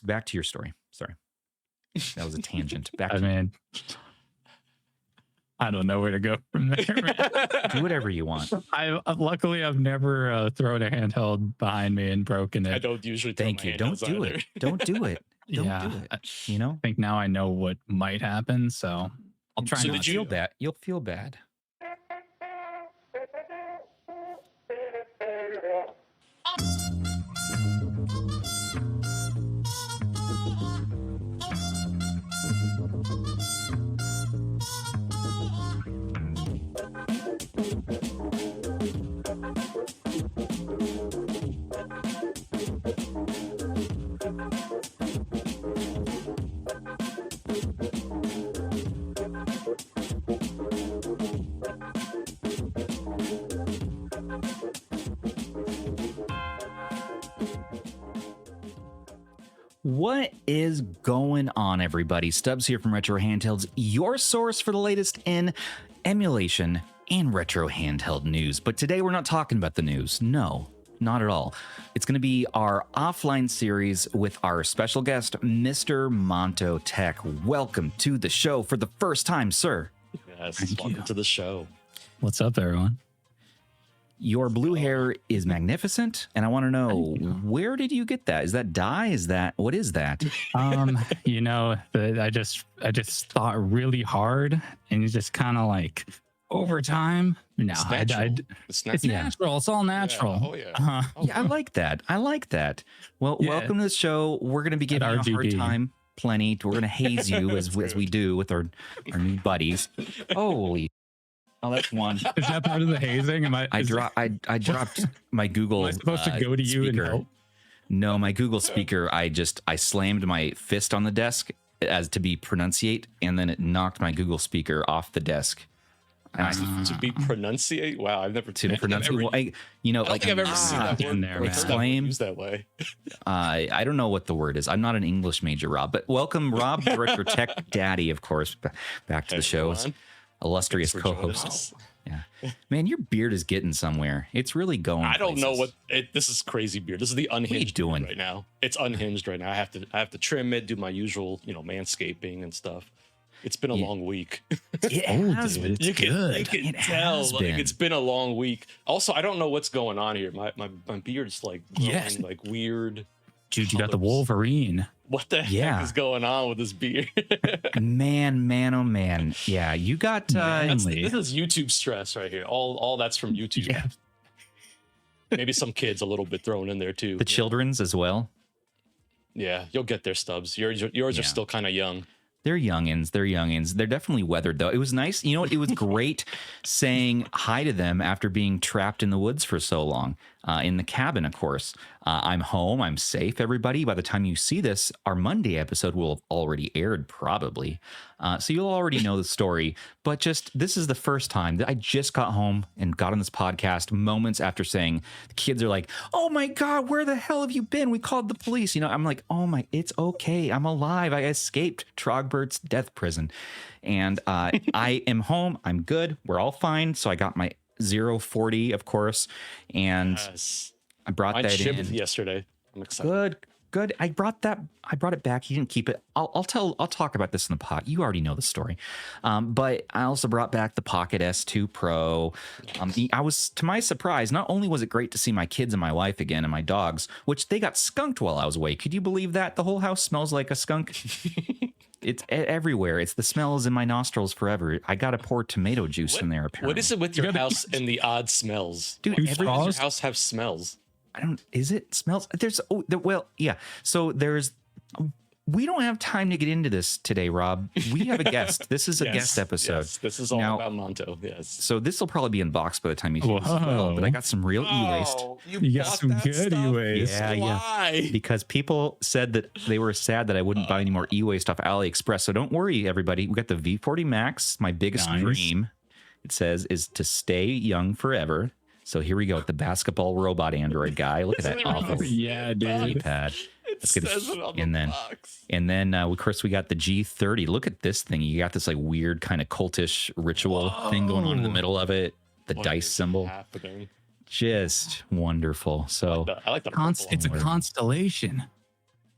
back to your story. Sorry, that was a tangent. Back. I don't know where to go from there. Do whatever you want. Luckily I've never thrown a handheld behind me and broken it. I don't usually. Thank you. Don't do it. Don't do it. Don't do it. You know. I think now I know what might happen, so I'll try. So not did you feel bad? You'll feel bad. What is going on, everybody? Stubbs here from Retro Handhelds, your source for the latest in emulation and retro handheld news. But today we're not talking about the news. No, not at all. It's going to be our offline series with our special guest, Mr. MontoTech. Welcome to the show for the first time, sir. Yes, welcome to the show. What's up, everyone? Your blue hair is magnificent, and I want to know, where did you get that? Is that dye? What is that? You know, I just thought really hard, and you just kind of like over time. No, It's natural. It's natural. It's all natural. Yeah. Oh yeah. Yeah, I like that. I like that. Well, welcome to the show. We're going to be giving you a hard time. Plenty. We're going to haze you as we do with our new buddies. Holy. Oh, that's one. Is that part of the hazing? I dropped my Google. Am I supposed to go to you speaker. and help? No, my Google speaker. I slammed my fist on the desk as to be pronunciate, and then it knocked my Google speaker off the desk. To be pronunciate? Wow, I've never to pronunciate. Well, I don't think I've ever seen that word in there, exclaim used that way. I don't know what the word is. I'm not an English major, Rob. But welcome, Rob, Director Tech Daddy, of course, back to the show. Illustrious co-host. Yeah, man, your beard is getting somewhere. It's really going. I don't know what this is. Crazy beard. This is the unhinged doing right now. It's unhinged right now. I have to trim it, do my usual, manscaping and stuff. It's been a long week. It has been. You can tell it's been a long week. Also, I don't know what's going on here. My beard's like growing, like weird. Dude, you got the Wolverine. What the heck is going on with this beard? man, oh man. Yeah, you got this is YouTube stress right here. All that's from YouTube. Yeah. Maybe some kids a little bit thrown in there too. The children's as well. Yeah, you'll get there, Stubbs. Yours are still kind of young. They're youngins. They're definitely weathered, though. It was nice. You know what? It was great saying hi to them after being trapped in the woods for so long. In the cabin, of course. I'm home. I'm safe, everybody. By the time you see this, our Monday episode will have already aired, probably. So you'll already know the story. But this is the first time that I just got home and got on this podcast moments after saying, the kids are like, oh my God, where the hell have you been? We called the police. I'm like, oh my, it's okay. I'm alive. I escaped Trogbert's death prison. And I am home. I'm good. We're all fine. So I got my 040, of course, and I brought that in yesterday. I'm excited. Good. I brought it back. He didn't keep it. I'll talk about this in the pod. You already know the story. But I also brought back the Pocket S2 Pro. I was, to my surprise, not only was it great to see my kids and my wife again and my dogs, which they got skunked while I was away. Could you believe that? The whole house smells like a skunk. It's everywhere. It's the smells in my nostrils forever. I got to pour tomato juice in there, apparently. What is it with your house and the odd smells? Dude, does your house have smells? Is it smells? So we don't have time to get into this today, Rob. We have a guest. This is a guest episode. Yes, this is all about Monto. Yes. So this will probably be unboxed by the time you see this as well. But I got some real e-waste. You got some good e-waste. Yeah. Because people said that they were sad that I wouldn't buy any more e-waste off AliExpress. So don't worry, everybody. We got the V40 Max. My biggest dream, it says, is to stay young forever. So here we go with the basketball robot android guy. Look at that awful keypad. Let's get it on the box. And then of course we got the G30. Look at this thing. You got this like weird kind of cultish ritual thing going on in the middle of it. The dice symbol. Just wonderful. So I like the it's a constellation.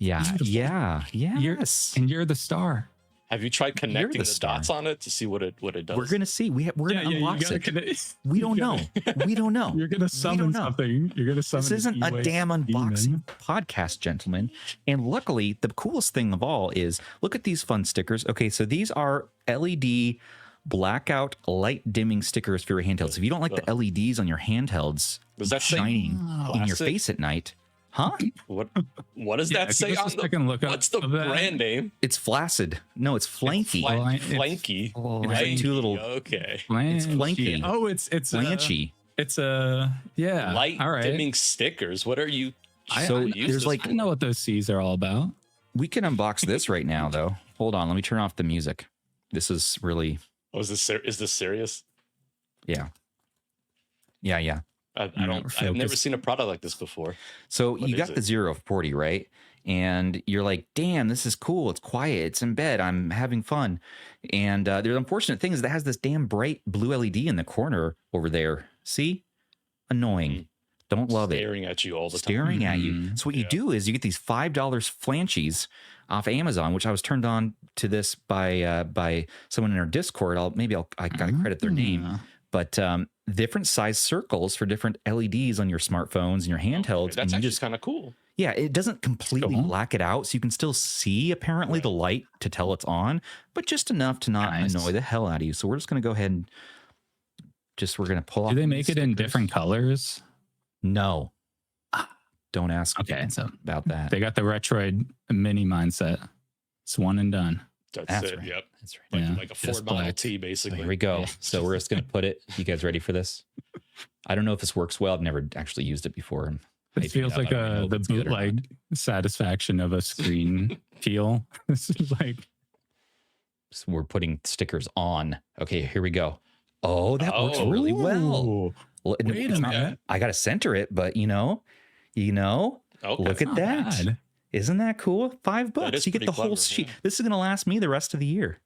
Yeah. Beautiful. Yeah. Yes. You're the star. Have you tried connecting the star. dots on it to see what it does? We're gonna see. We're gonna unbox it. We don't know. We don't know. You're gonna summon something. You're gonna summon. This isn't a damn unboxing demon. podcast, gentlemen. And luckily, the coolest thing of all is look at these fun stickers. Okay, so these are LED blackout light dimming stickers for your handhelds. If you don't like the LEDs on your handhelds shining in your face at night, huh? What does that say on the? What's the brand name? It's Flaccid. No, it's Flanky. Flanky. It's like two little. Okay. It's Flanky. Oh, it's Flanchy. It's a light dimming stickers. What are you? So there's like. I know what those C's are all about. We can unbox this right now, though. Hold on, let me turn off the music. This is really. Oh, is this serious? Yeah. I've never seen a product like this before. So you got the 0-40, right? And you're like, damn, this is cool. It's quiet. It's in bed. I'm having fun. And the unfortunate thing is that it has this damn bright blue LED in the corner over there. See? Annoying. Don't love Staring at you all the time. Staring at you. So what you do is you get these $5 flanchies off Amazon, which I was turned on to this by someone in our Discord. I gotta credit their name. But different size circles for different LEDs on your smartphones and your handhelds. That's actually kind of cool. Yeah, it doesn't completely black it out, so you can still see apparently the light to tell it's on, but just enough to not annoy the hell out of you. So we're just gonna go ahead and we're gonna pull off. Do they make it in different colors? No. Don't ask about that. They got the Retroid mini mindset. It's one and done. That's it. Right. Yep. That's right. Like a Ford Model T, basically. Here we go. So we're just going to put it. You guys ready for this? I don't know if this works well. I've never actually used it before. It feels like the bootleg satisfaction of a screen peel. This is like. So we're putting stickers on. Okay, here we go. Oh, that works really well. Wait a minute. I got to center it, but look at that. Bad. Isn't that cool? $5. You get the whole sheet. Yeah. This is going to last me the rest of the year.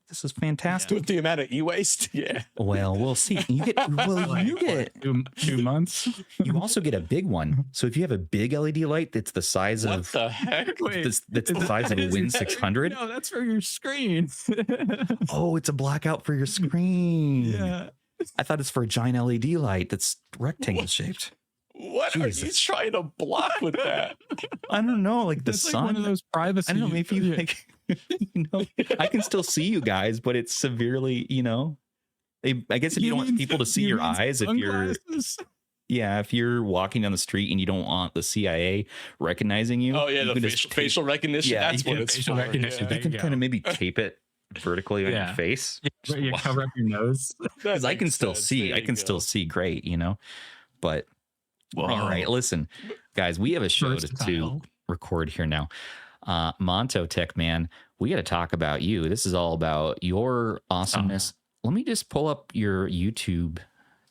This is fantastic. With the amount of e-waste, yeah. Well, we'll see. You get 2 months. You also get a big one. So if you have a big LED light that's the size of what the heck? That's the size of a Win 600. No, that's for your screen. Oh, it's a blackout for your screen. Yeah. I thought it's for a giant LED light that's rectangle shaped. What are you trying to block with that? I don't know, like the sun. Like one of those privacy. I don't know. Maybe you like, I can still see you guys, but it's severely, I guess if you don't want people to see your eyes, if you're walking down the street and you don't want the CIA recognizing you. Oh yeah, the facial recognition. Yeah, that's what it's facial for. recognition. You can kind of maybe tape it vertically on your face. Yeah, you cover up your nose. Because I can still see. I can still see great, But all right, listen, guys, we have a show to record here now. MontoTech, man, we got to talk about you. This is all about your awesomeness. Let me just pull up your YouTube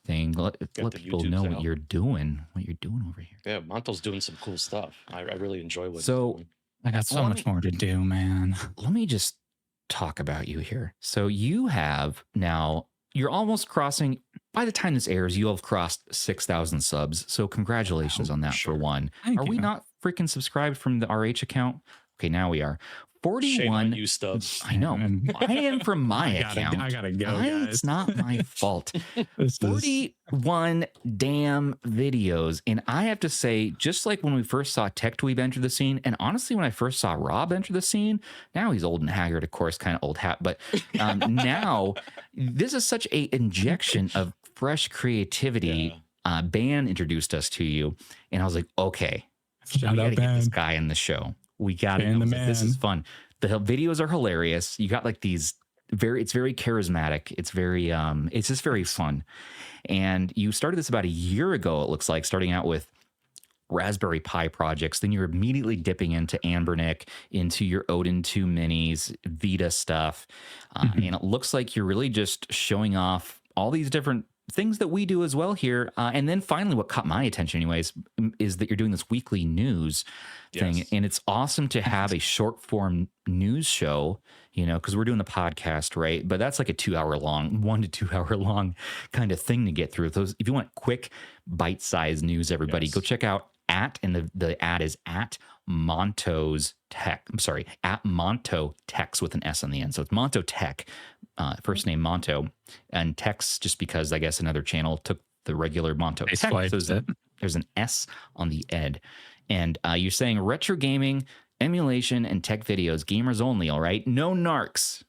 thing. Let people know what you're doing. What you're doing over here. Yeah, Monto's doing some cool stuff. I really enjoy what he's doing. I got so much more to do, man. Let me just talk about you here. So you have now. You're almost crossing, by the time this airs, you'll have crossed 6,000 subs. So congratulations on that for one. Thank you. We not freaking subscribed from the RH account? Okay, now we are. 41. Shame on you, Stubbs. I know. I am from my account. I gotta go, guys. It's not my fault. 41 damn videos. And I have to say, just like when we first saw TechTweeb enter the scene, and honestly, when I first saw Rob enter the scene, now he's old and haggard, of course, kind of old hat. But now, this is such a injection of fresh creativity. Ban introduced us to you. And I was like, okay, we gotta get this guy in the show. We got it. This is fun. The videos are hilarious. You got like these it's very charismatic. It's very, it's just very fun. And you started this about a year ago, it looks like, starting out with Raspberry Pi projects. Then you're immediately dipping into Anbernic, into your Odin 2 minis, Vita stuff. And it looks like you're really just showing off all these different things that we do as well here. And then finally, what caught my attention anyways, is that you're doing this weekly news thing. And it's awesome to have a short form news show, because we're doing the podcast, right? But that's like a 1 to 2 hour long kind of thing to get through. Those, if you want quick bite-sized news, everybody go check out and the ad is at Monto's Tech. I'm sorry, at MontoTechs with an S on the end. So it's MontoTech, first name Monto, and Techs just because I guess another channel took the regular MontoTech. So there's an S on the end. And you're saying retro gaming, emulation, and tech videos, gamers only, all right? No narcs.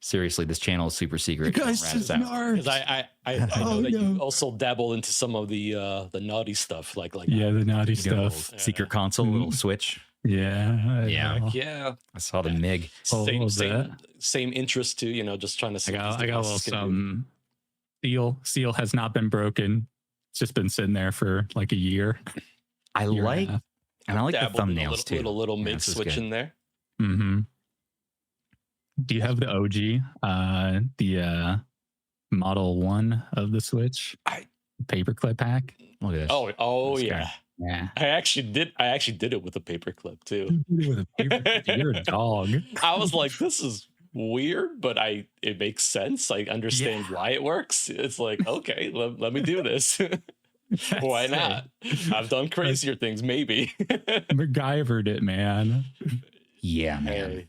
Seriously, this channel is super secret. You guys just narcs. Because I know that you also dabble into some of the naughty stuff, like the naughty stuff. Secret console, little Switch. Yeah. I saw the MIG. Same interest too. You know, just trying to. I got a little something. Seal has not been broken. It's just been sitting there for like a year. I like the thumbnails too. Little MIG switch in there. Mm-hmm. Do you have the OG, the Model 1 of the Switch? Paperclip pack? Look at this. Oh That's yeah. Yeah. I actually did it with a paperclip too. You're a dog. I was like, this is weird, but it makes sense. I understand why it works. It's like, okay, let me do this. Why not? I've done crazier things, maybe. MacGyvered it, man. Yeah, man. Hey,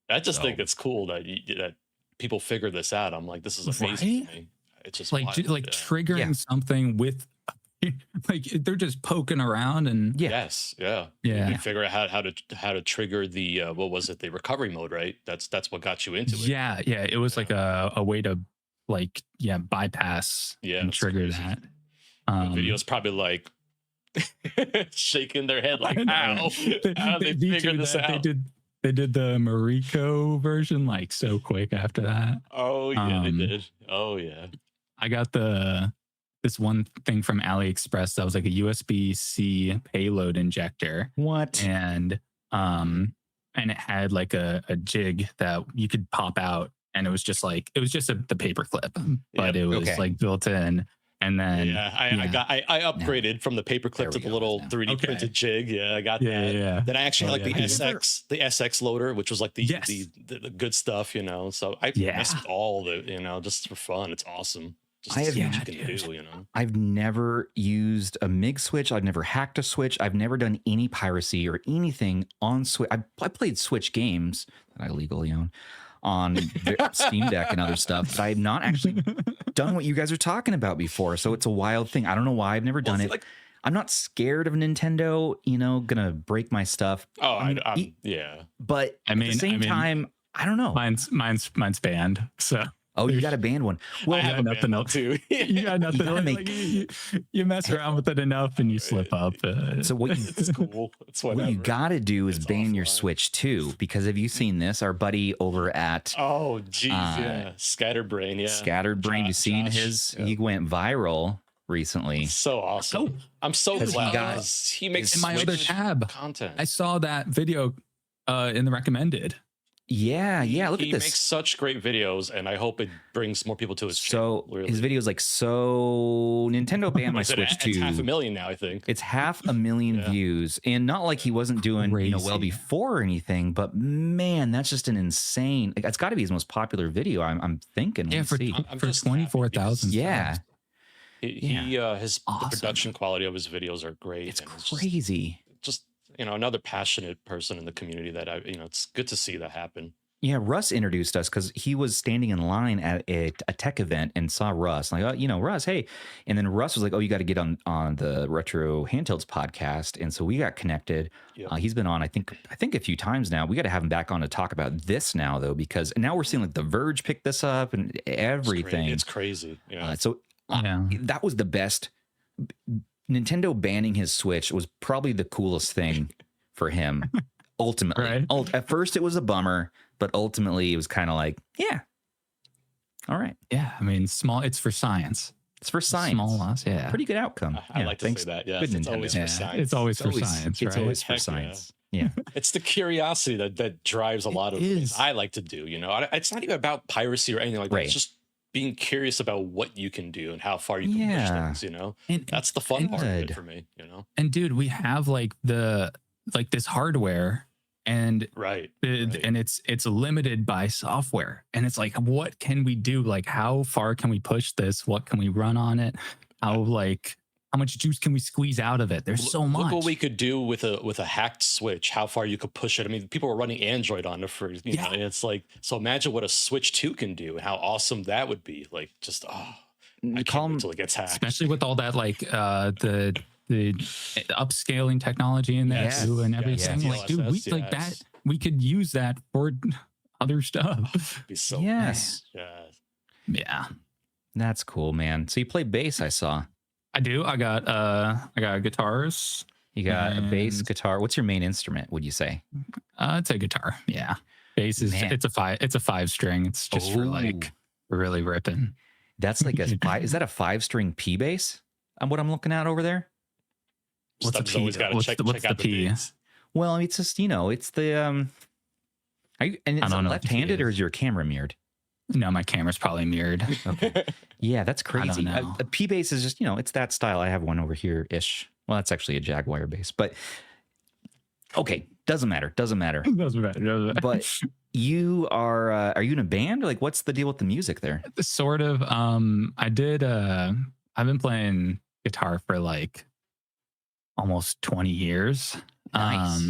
I just think it's cool that that people figure this out. I'm like, this is amazing. Right? It's just like wild. triggering something with, like they're just poking around and you can figure out how to trigger the what was it, the recovery mode, right? That's what got you into it. It was like a way to bypass and trigger that. The video's probably like shaking their head like, how they figured this out? They did the Mariko version like so quick after that. Oh yeah, they did. Oh yeah. I got this one thing from AliExpress that was like a USB-C payload injector. What? And it had like a jig that you could pop out, and it was just the paperclip, but it was like built in. And then I upgraded from the paperclip to the little 3D printed jig. Yeah, I got that. Yeah. Then I actually the SX loader, which was like the good stuff, you know. So I messed with all the, you know, just for fun. It's awesome. Just what you can do, you know. I've never used a MIG switch. I've never hacked a switch. I've never done any piracy or anything on Switch. I played Switch games that I legally own on Steam Deck and other stuff, but I've not actually done what you guys are talking about before. So it's a wild thing. I don't know why I've never done it. Like, I'm not scared of Nintendo, you know, gonna break my stuff. Oh, but at the same time, I don't know. Mine's banned. So. Oh, you got a banned one. Well, you got nothing else too. You got nothing else. You mess around with it enough and you slip up. So what you got to do is ban your Switch too, because have you seen this? Our buddy over at Scatterbrain, Scattered Brain. You seen his? He went viral recently. So awesome. I'm so glad he makes in my other tab content. I saw that video in the recommended. Yeah. Look at this. He makes such great videos, and I hope it brings more people to his channel. Really. His videos like, so Nintendo banned my Switch too. It's 500,000 now, I think. It's 500,000 views, and not like he wasn't doing well before or anything, but man, that's just an insane. It's got to be his most popular video. I'm thinking. Yeah, for 24,000. Yeah. The production quality of his videos are great. It's crazy. Just you know, another passionate person in the community that it's good to see that happen. Yeah, Russ introduced us because he was standing in line at a tech event and saw Russ. Like, oh, you know, Russ, hey. And then Russ was like, oh, you got to get on the Retro Handhelds podcast. And so we got connected. Yep. He's been on, I think a few times now. We got to have him back on to talk about this now, though, because now we're seeing like The Verge pick this up and everything. It's crazy. Yeah. That was the best. Nintendo banning his Switch was probably the coolest thing for him. Ultimately, right? At first it was a bummer, but ultimately it was kind of like, yeah, all right, yeah. I mean, it's for science. It's for science. Small loss, yeah. Pretty good outcome. I like to say that. Yeah, it's always for science. It's always for science. It's always for science. Yeah. It's the curiosity that drives a lot of things I like to do. You know, it's not even about piracy or anything like that. It's just being curious about what you can do and how far you can push things, you know, and that's the fun part of it for me, you know. And dude, we have like this hardware and and it's limited by software, and it's like, what can we do? Like, how far can we push this? What can we run on it? How much juice can we squeeze out of it? There's so much. Look what we could do with a hacked switch. How far you could push it. I mean, people were running Android on it for know. It's like, so imagine what a Switch 2 can do and how awesome that would be. Like, just I can't wait until it gets hacked. Especially with all that like the upscaling technology in there too and everything. Yes. Like, dude, like that. We could use that for other stuff. It'd be so yes. Yeah. That's cool, man. So you play bass, I saw. I do. I got guitars. You got a bass, guitar. What's your main instrument, would you say? It's a guitar. Yeah. Bass is it's a 5-string. It's just for like really ripping. That's like is that a 5-string P bass? What I'm looking at over there? What's the P? What's the P? Well, it's just, it's the is it left-handed or is your camera mirrored? No, my camera's probably mirrored. Okay. Yeah, that's crazy. A P bass is just, it's that style. I have one over here ish. Well, that's actually a Jaguar bass, but okay, doesn't matter. Doesn't matter. But you are you in a band? Or like, what's the deal with the music there? Sort of. I've been playing guitar for like almost 20 years. Nice.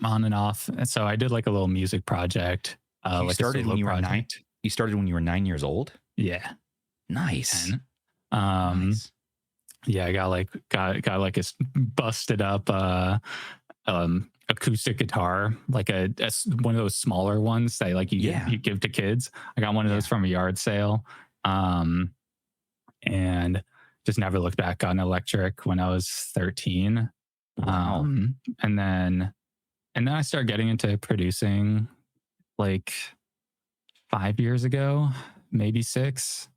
On and off. And so I did like a little music project. You started when you were 9. You started when you were 9 years old? Yeah. Nice. Nice. Yeah, I got like a busted up acoustic guitar, like a one of those smaller ones that like you give to kids. I got one of those from a yard sale. And just never looked back. Got an electric when I was 13. Wow. And then I started getting into producing like 5 years ago, maybe 6.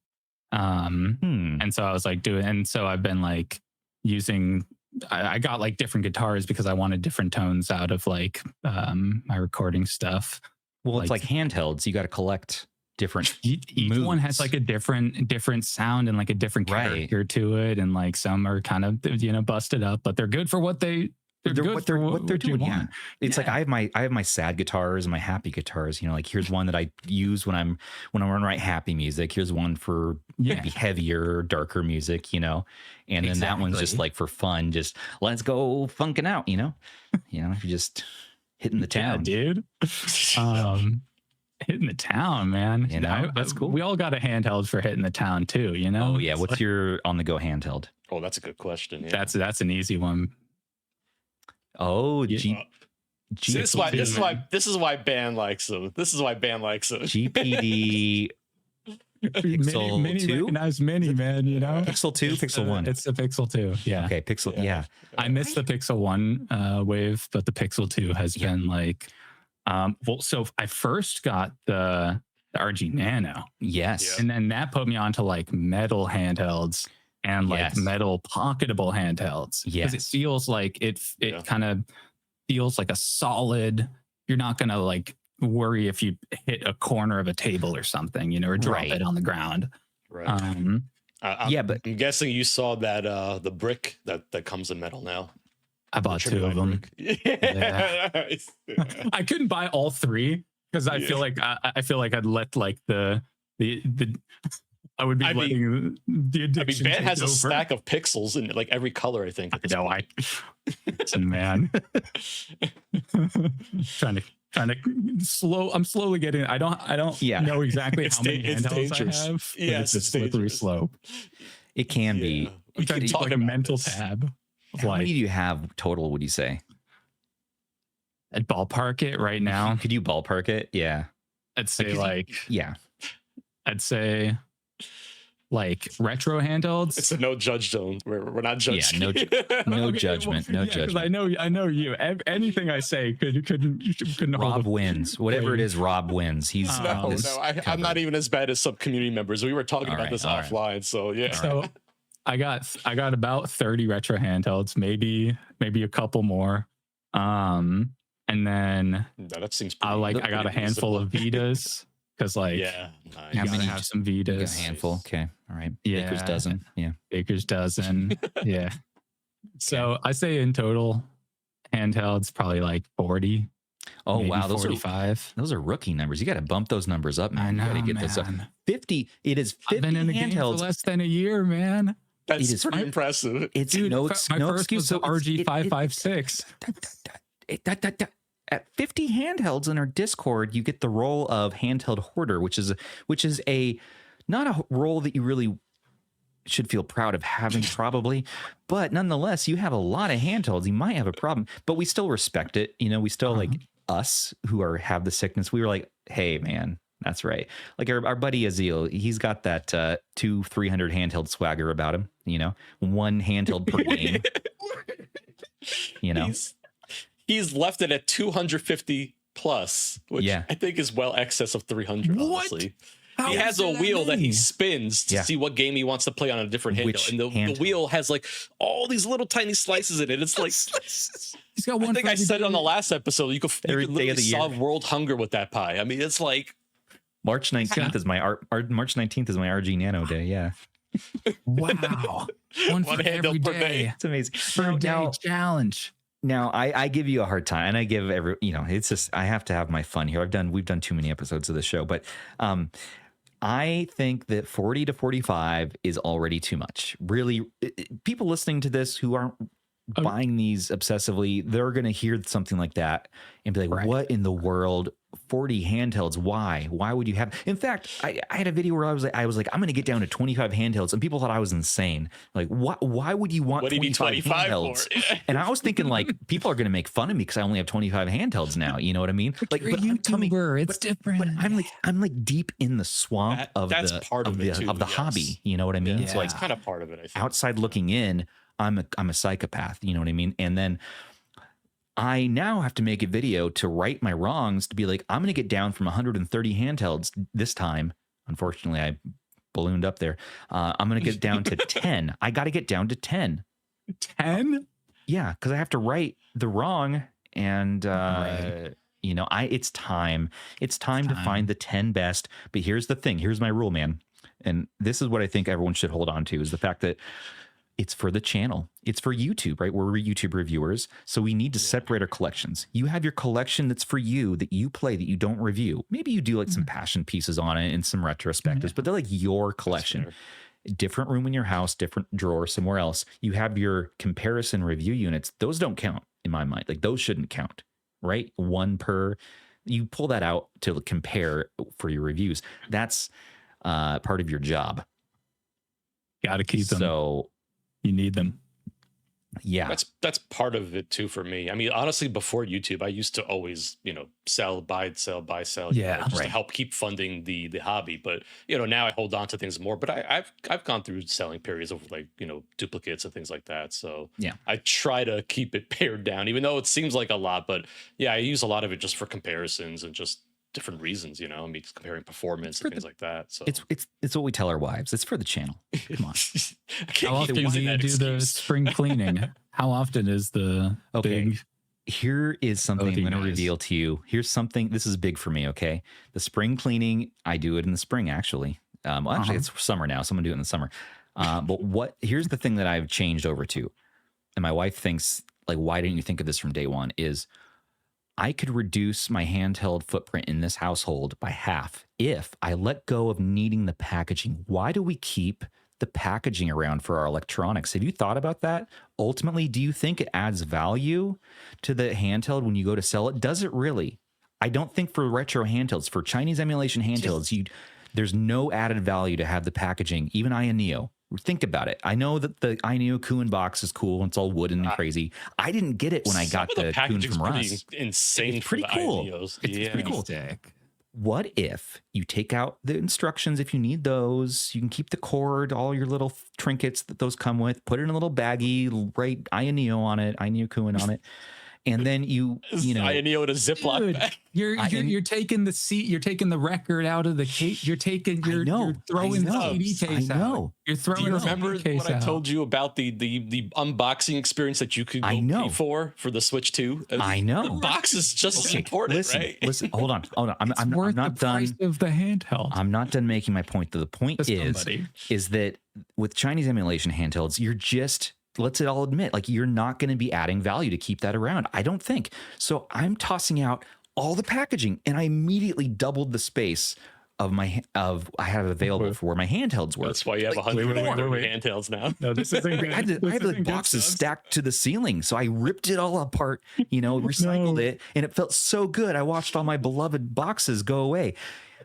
And so I was like so I've been like using, I got like different guitars because I wanted different tones out of like my recording stuff. Well, it's like handhelds. You got to collect different each one has like a different sound and like a different character to it, and like some are kind of busted up, but they're good for what they're doing. Yeah, it's like I have my sad guitars and my happy guitars. Like here's one that I use when I'm write happy music. Here's one for maybe heavier, darker music. And then that one's just like for fun. Just let's go funking out. You're just hitting the town, dude. Hitting the town, man. That's cool. We all got a handheld for hitting the town too. Oh yeah. What's your on the go handheld? Oh, that's a good question. Yeah. That's an easy one. Oh, this is why band likes them. This is why band likes them. GPD Pixel mini 2? Recognize mini, man, Pixel 2, Pixel 1. It's the Pixel 2. Yeah. Okay, Pixel. Yeah. I missed the Pixel 1 wave, but the Pixel 2 has been like so I first got the RG Nano. Yes. And then that put me onto like metal handhelds and like metal pocketable handhelds. Because it feels like it kind of feels like a solid, you're not gonna like worry if you hit a corner of a table or something, or drop it on the ground. Right. But I'm guessing you saw that the brick that comes in metal now. I bought 2 of them. Yeah. I couldn't buy all 3 because I feel like I'd let like the I would be letting the addiction. Ben has a stack of pixels in like every color. I think. Listen, man. trying to I'm slowly getting. I don't know exactly how many handhelds I have. Yes, it's a slippery slope. It can be. I'm trying to keep like a mental tab. How many do you have total, would you say? I'd ballpark it right now. Could you ballpark it? Yeah. I'd say I'd say like retro handhelds. It's a no judge zone. We're not judging. Yeah, no judgment. No judgment. I know you. Anything I say couldn't Rob wins. Whatever it is, Rob wins. He's I'm not even as bad as some community members. We were talking about this offline. So yeah. So I got about 30 retro handhelds, maybe a couple more. And then that seems I got a handful of Vitas because you gotta have some Vitas. A handful. Okay. All right. Yeah. Baker's dozen. Yeah. Baker's dozen. Yeah. So I say in total handhelds probably like 40. Oh wow, those 45. Those are rookie numbers. You got to bump those numbers up, man. You got to get those up. 50. It is 50 I've been in the handhelds game for less than a year, man. That's pretty impressive. It's Dude, no first excuse. was the RG556. At 50 handhelds in our Discord, you get the role of handheld hoarder, which is a not a role that you really should feel proud of having, probably, but nonetheless, you have a lot of handhelds. You might have a problem, but we still respect it. You know, we still like us who have the sickness. We were like, hey, man, that's right. Like our buddy Azil, he's got that 200-300 handheld swagger about him. You know, one handheld per game. You know. He's left it at 250 plus, which I think is well excess of 300. Honestly, he has a wheel that he spins to see what game he wants to play on a different handheld, and the wheel has like all these little tiny slices in it. It's like he's got one. I think I said it on the last episode. You could literally solve world hunger with that pie. I mean, it's like March 19th is my March 19th is my RG Nano Day. Yeah. Wow. One for every day. It's amazing. Per day challenge. Now I give you a hard time, and I give it's just, I have to have my fun here. We've done too many episodes of the show, but I think that 40 to 45 is already too much. Really, people listening to this who aren't buying these obsessively, they're going to hear something like that and be like, what in the world? 40 handhelds? Why would you have? In fact, I had a video where I was like, I'm going to get down to 25 handhelds, and people thought I was insane. Like, why would you want 25 handhelds? And I was thinking, like, people are going to make fun of me because I only have 25 handhelds now. You know what I mean? Like, you're a YouTuber, it's different. But I'm like deep in the swamp of the hobby. You know what I mean? So it's kind of part of it. I think. Outside looking in, I'm a psychopath. You know what I mean? And then I now have to make a video to right my wrongs, to be like, I'm going to get down from 130 handhelds this time. Unfortunately, I ballooned up there. I'm going to get down to 10. I got to get down to 10. 10? Yeah, because I have to right the wrong. And, it's time. It's time to find the 10 best. But here's the thing. Here's my rule, man. And this is what I think everyone should hold on to, is the fact that it's for the channel. It's for YouTube, right? We're YouTube reviewers. So we need to separate our collections. You have your collection that's for you, that you play, that you don't review. Maybe you do like some passion pieces on it and some retrospectives, but they're like your collection. Different room in your house, different drawer somewhere else. You have your comparison review units. Those don't count in my mind. Like, those shouldn't count, right? One per. You pull that out to compare for your reviews. That's part of your job. Got to keep them. So you need them. Yeah, that's part of it too for me. I mean, honestly, before YouTube, I used to always, sell, buy, sell, just to help keep funding the hobby. But now I hold on to things more. But I've gone through selling periods of like duplicates and things like that. So yeah, I try to keep it pared down, even though it seems like a lot. But yeah, I use a lot of it just for comparisons and just different reasons, I mean, just comparing performance and things like that. So it's what we tell our wives. It's for the channel. Come on. How often do you do the spring cleaning? How often is the big? Here is something I'm going to reveal to you. Here's something. This is big for me. Okay, the spring cleaning, I do it in the spring. Actually, it's summer now, so I'm gonna do it in the summer. But here's the thing that I've changed over to, and my wife thinks, like, why didn't you think of this from day one? Is I could reduce my handheld footprint in this household by half if I let go of needing the packaging. Why do we keep the packaging around for our electronics? Have you thought about that? Ultimately, do you think it adds value to the handheld when you go to sell it? Does it really? I don't think for retro handhelds, for Chinese emulation handhelds, there's no added value to have the packaging. Even Aya Neo. Think about it. I know that the Aya Kuhn box is cool. It's all wooden and crazy. I didn't get it when I got the Kuhn from Russ. Insane. It's pretty cool. It's pretty cool. What if you take out the instructions if you need those? You can keep the cord, all your little trinkets that those come with, put it in a little baggie, write Aya Neo on it, Aya Kuhn on it. And then Aya Neo in a Ziploc bag. You're taking the seat, you're taking the record out of the case, you're throwing the CD case out. You're throwing. Do you remember what I told you about the unboxing experience that you could go pay for the Switch 2? I know. The box is just as important, right? Listen, hold on. I'm not done. Of the handheld. I'm not done making my point. The point is that with Chinese emulation handhelds, you're just, let's all admit, like, you're not going to be adding value to keep that around. I don't think. So I'm tossing out all the packaging, and I immediately doubled the space I have available for where my handhelds work. That's why you have 130 handhelds now. No, this isn't good. I had the boxes stacked to the ceiling, so I ripped it all apart, recycled it, and it felt so good. I watched all my beloved boxes go away.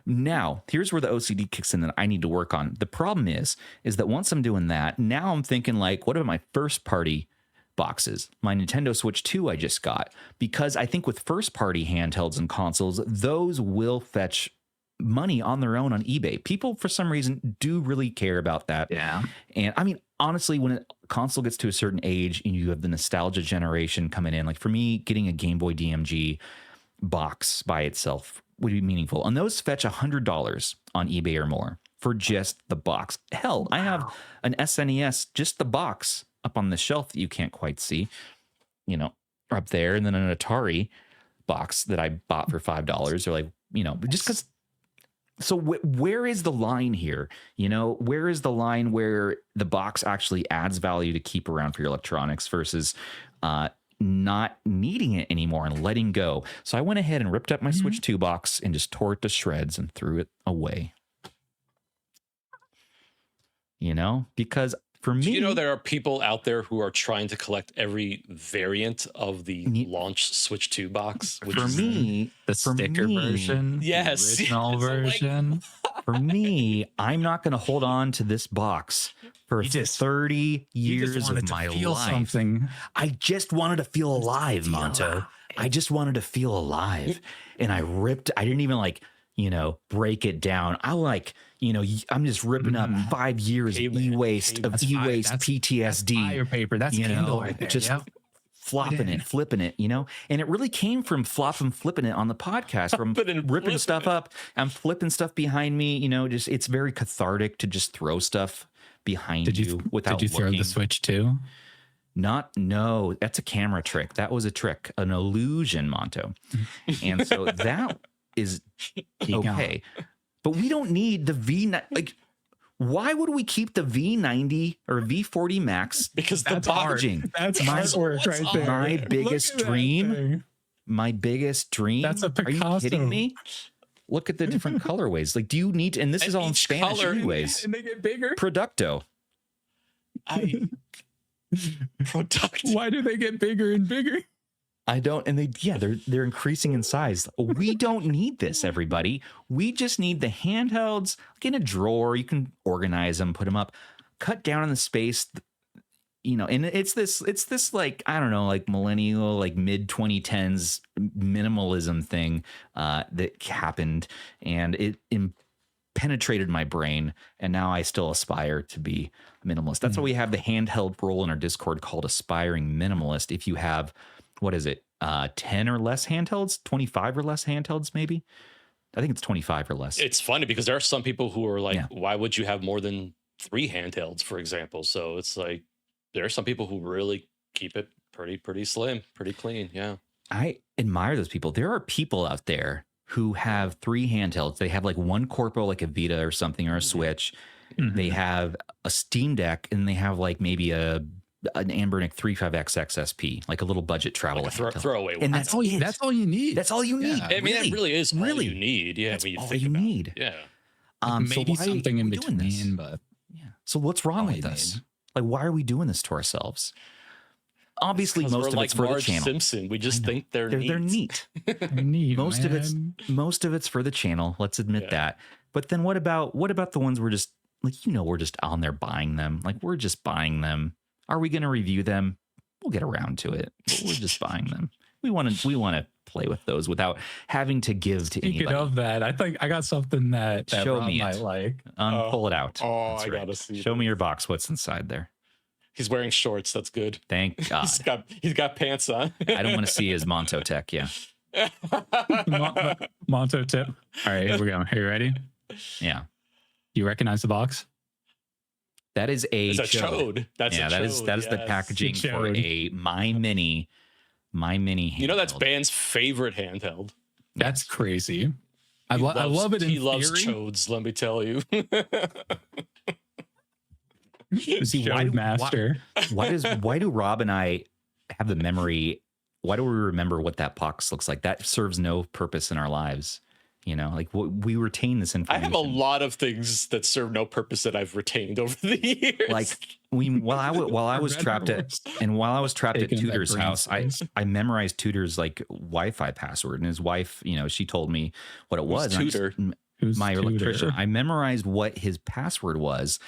Now, here's where the OCD kicks in that I need to work on. The problem is that once I'm doing that, now I'm thinking like, what about my first party boxes? My Nintendo Switch 2 I just got, because I think with first party handhelds and consoles, those will fetch money on their own on eBay. People, for some reason, do really care about that. Yeah. And I mean, honestly, when a console gets to a certain age and you have the nostalgia generation coming in, like for me, getting a Game Boy DMG box by itself would be meaningful. And those fetch $100 on eBay or more for just the box. Hell, I have an SNES, just the box, up on the shelf that you can't quite see, up there. And then an Atari box that I bought for $5 or like, just because. So where is the line here? Where is the line where the box actually adds value to keep around for your electronics versus not needing it anymore and letting go? So I went ahead and ripped up my Switch 2 box and just tore it to shreds and threw it away. Because for me, there are people out there who are trying to collect every variant of the launch Switch 2 box. Which for me, the sticker version, yes, the original version. For me, I'm not going to hold on to this box for 30 years of my life. I just wanted to feel alive, Monto. I just wanted to feel alive, and I didn't even break it down. I'm just ripping up 5 years of e-waste PTSD. Fire paper. That's Kindle right there. Just flopping it, flipping it, and it really came from flopping, flipping it on the podcast, from ripping stuff up and flipping stuff behind me. It's very cathartic to just throw stuff behind you without Did you throw looking. the Switch too? No, that's a camera trick. That was a trick, an illusion, Monto. And so that is okay. But we don't need the V9. Why would we keep the V90 or V40 Max? Because that's packaging. That's artwork right there. My biggest dream. My biggest dream. That's a Picasso. Are you kidding me? Look at the different colorways. Like, do you need? And this is all in Spanish, anyways. And they get bigger. Producto. Producto. Why do they get bigger and bigger? I don't, and they're increasing in size. We don't need this, everybody. We just need the handhelds, like in a drawer. You can organize them, put them up, cut down on the space, and it's this like, I don't know, like millennial, like mid 2010s minimalism thing that happened, and it penetrated my brain, and now I still aspire to be minimalist. That's why we have the handheld role in our Discord called Aspiring Minimalist. If you have, what is it, 10 or less handhelds, 25 or less handhelds, maybe? I think it's 25 or less. It's funny because there are some people who are like, why would you have more than 3 handhelds, for example? So it's like, there are some people who really keep it pretty slim, pretty clean. Yeah. I admire those people. There are people out there who have 3 handhelds. They have like one corpo, like a Vita or something, or a Switch. They have a Steam Deck, and they have like maybe an Anbernic 35X XSP, like a little budget travel, like throwaway. And that's all you need. That's all you need. That's all you need. I mean, that really is all you need. Yeah, that's when you all think you about need. It. Yeah. Maybe something in between, but So what's wrong with us? Like, why are we doing this to ourselves? Obviously, most of it's for the channel. Simpson. We just think they're neat. They're neat. They're neat. Most of it's for the channel. Let's admit that. But then what about the ones we're just like, we're just on there buying them. Like, we're just buying them. Are we going to review them? We'll get around to it. But we're just buying them. We want to play with those without having to give to anybody. Speaking of that, I think I got something that Show Rob me might like. Pull it out. Oh, I gotta see. Show me your box. What's inside there? He's wearing shorts. That's good. Thank God. he's got pants on. I don't want to see his MontoTech. Yeah. MontoTech. All right, here we go. Are you ready? Yeah. You recognize the box? That is a chode. That's that is the packaging for a My Mini handheld. That's Ban's favorite handheld. That's crazy. I love it. He loves chodes. Let me tell you. See, why do Rob and I have the memory? Why do we remember what that box looks like? That serves no purpose in our lives. You know, like we retain this I information. have a lot of things that serve no purpose that I've retained over the years. Like while I was trapped at Tudor's house, I memorized Tudor's like Wi-Fi password, and his wife, you know, she told me what it was. Tudor? My electrician. I memorized what his password was,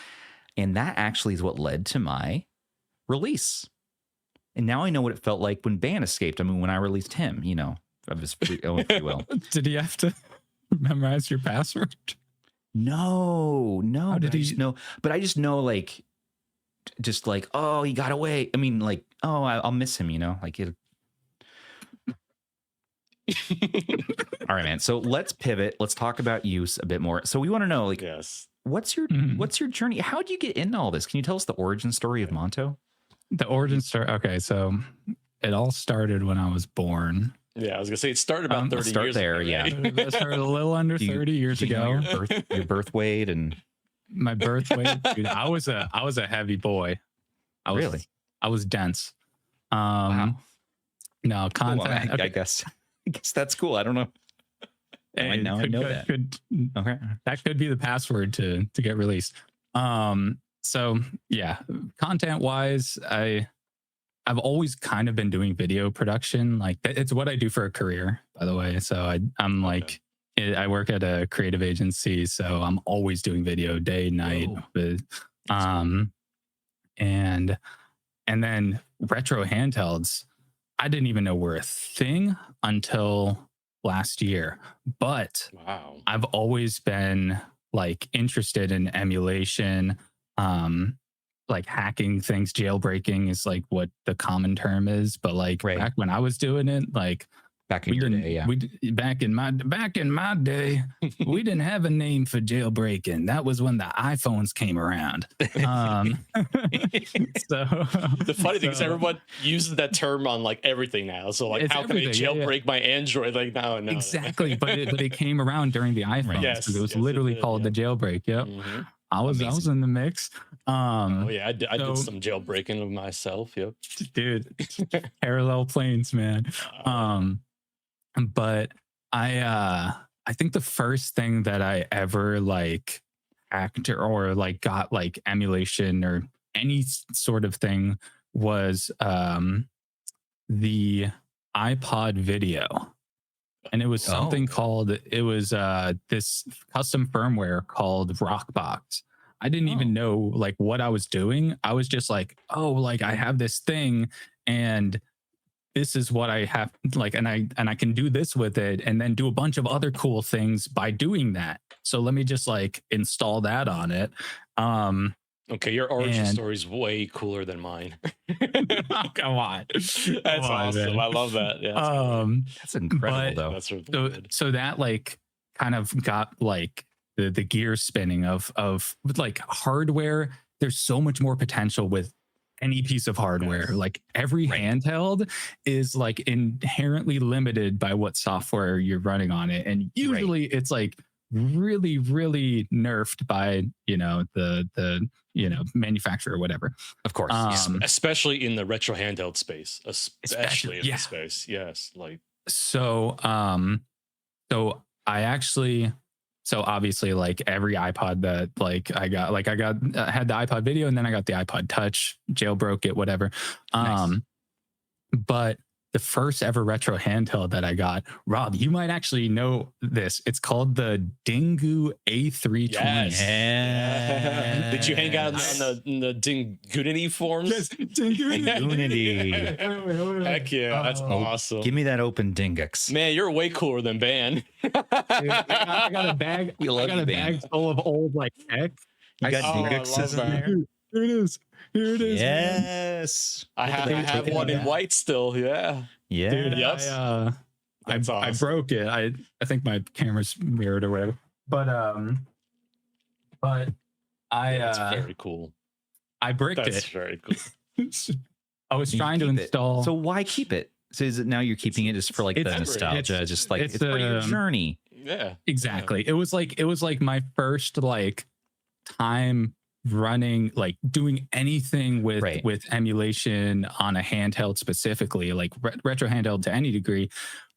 and that actually is what led to my release. And now I know what it felt like when Ban escaped. I mean, when I released him, you know, of his own free will. Did he have to memorize your password? No. How did he know? But I just know, like, oh, he got away. I mean, like, oh, I'll miss him, you know, like it. All right, man. So let's pivot. Let's talk about use a bit more. So we want to know, like, yes, what's your journey? How did you get into all this? Can you tell us the origin story of Monto? The origin story. Okay, so it all started when I was born. Yeah, I was gonna say it started about 30 years there, ago. Yeah, it started a little under 30 years ago. Your birth weight and my birth weight. Dude, I was a heavy boy. I was dense. Wow. No content. Well, I guess that's cool. I don't know. I know that. Okay, that could be the password to get released. So yeah, content wise, I've always kind of been doing video production. Like it's what I do for a career, by the way. So I'm like, I work at a creative agency, so I'm always doing video day, night. But, and then retro handhelds, I didn't even know were a thing until last year. But wow, I've always been like interested in emulation. Like hacking things, jailbreaking is like what the common term is. But like back when I was doing it, like back in your day, yeah. Back in my day, we didn't have a name for jailbreaking. That was when the iPhones came around. So the funny thing is everyone uses that term on like everything now. So like, how can I jailbreak my Android? Like no. Exactly, but it came around during the iPhones. Yes, it was literally called the jailbreak. Yep. Mm-hmm. I was in the mix. Oh yeah, I did some jailbreaking of myself. Yep, dude, parallel planes, man. But I think the first thing that I ever like hacked or like got like emulation or any sort of thing was the iPod video. And it was something called, this custom firmware called Rockbox. I didn't even know like what I was doing. I was just like, oh, like I have this thing and this is what I have, like, and I can do this with it and then do a bunch of other cool things by doing that. So let me just like install that on it. Okay, your origin story is way cooler than mine. Come on. That's awesome. Man. I love that. Yeah, that's incredible though. That's really so that like kind of got like the gears spinning of like hardware. There's so much more potential with any piece of hardware. Like every handheld is like inherently limited by what software you're running on it. And usually it's like really, really nerfed by, the manufacturer or whatever. Of course. Especially in the retro handheld space. Especially in the space. Yes. Like so obviously like every iPod that I had the iPod video and then I got the iPod Touch, jailbroke it, whatever. Nice. But the first ever retro handheld that I got, Rob, you might actually know this. It's called the Dingu A320. Yes. Yeah. Did you hang out on the Dingunity forums? Yes, Dingunity. Heck yeah, that's awesome. Give me that open Dingux. Man, you're way cooler than Ban. Dude, I got a bag. I got a bag full of old like tech. You got Dinguxes in there? Here it is. Here it is. Yes. I have one in white still. Yeah. Yeah. Dude, yes. I broke it. I think my camera's mirrored or whatever. But that's very cool. I bricked it. That's very cool. I was trying to install. So why keep it? So is it now you're keeping it just for like the nostalgia, just like it's for your journey? Yeah. Exactly. Yeah. It was like my first like time running, like doing anything with emulation on a handheld specifically, like retro handheld to any degree.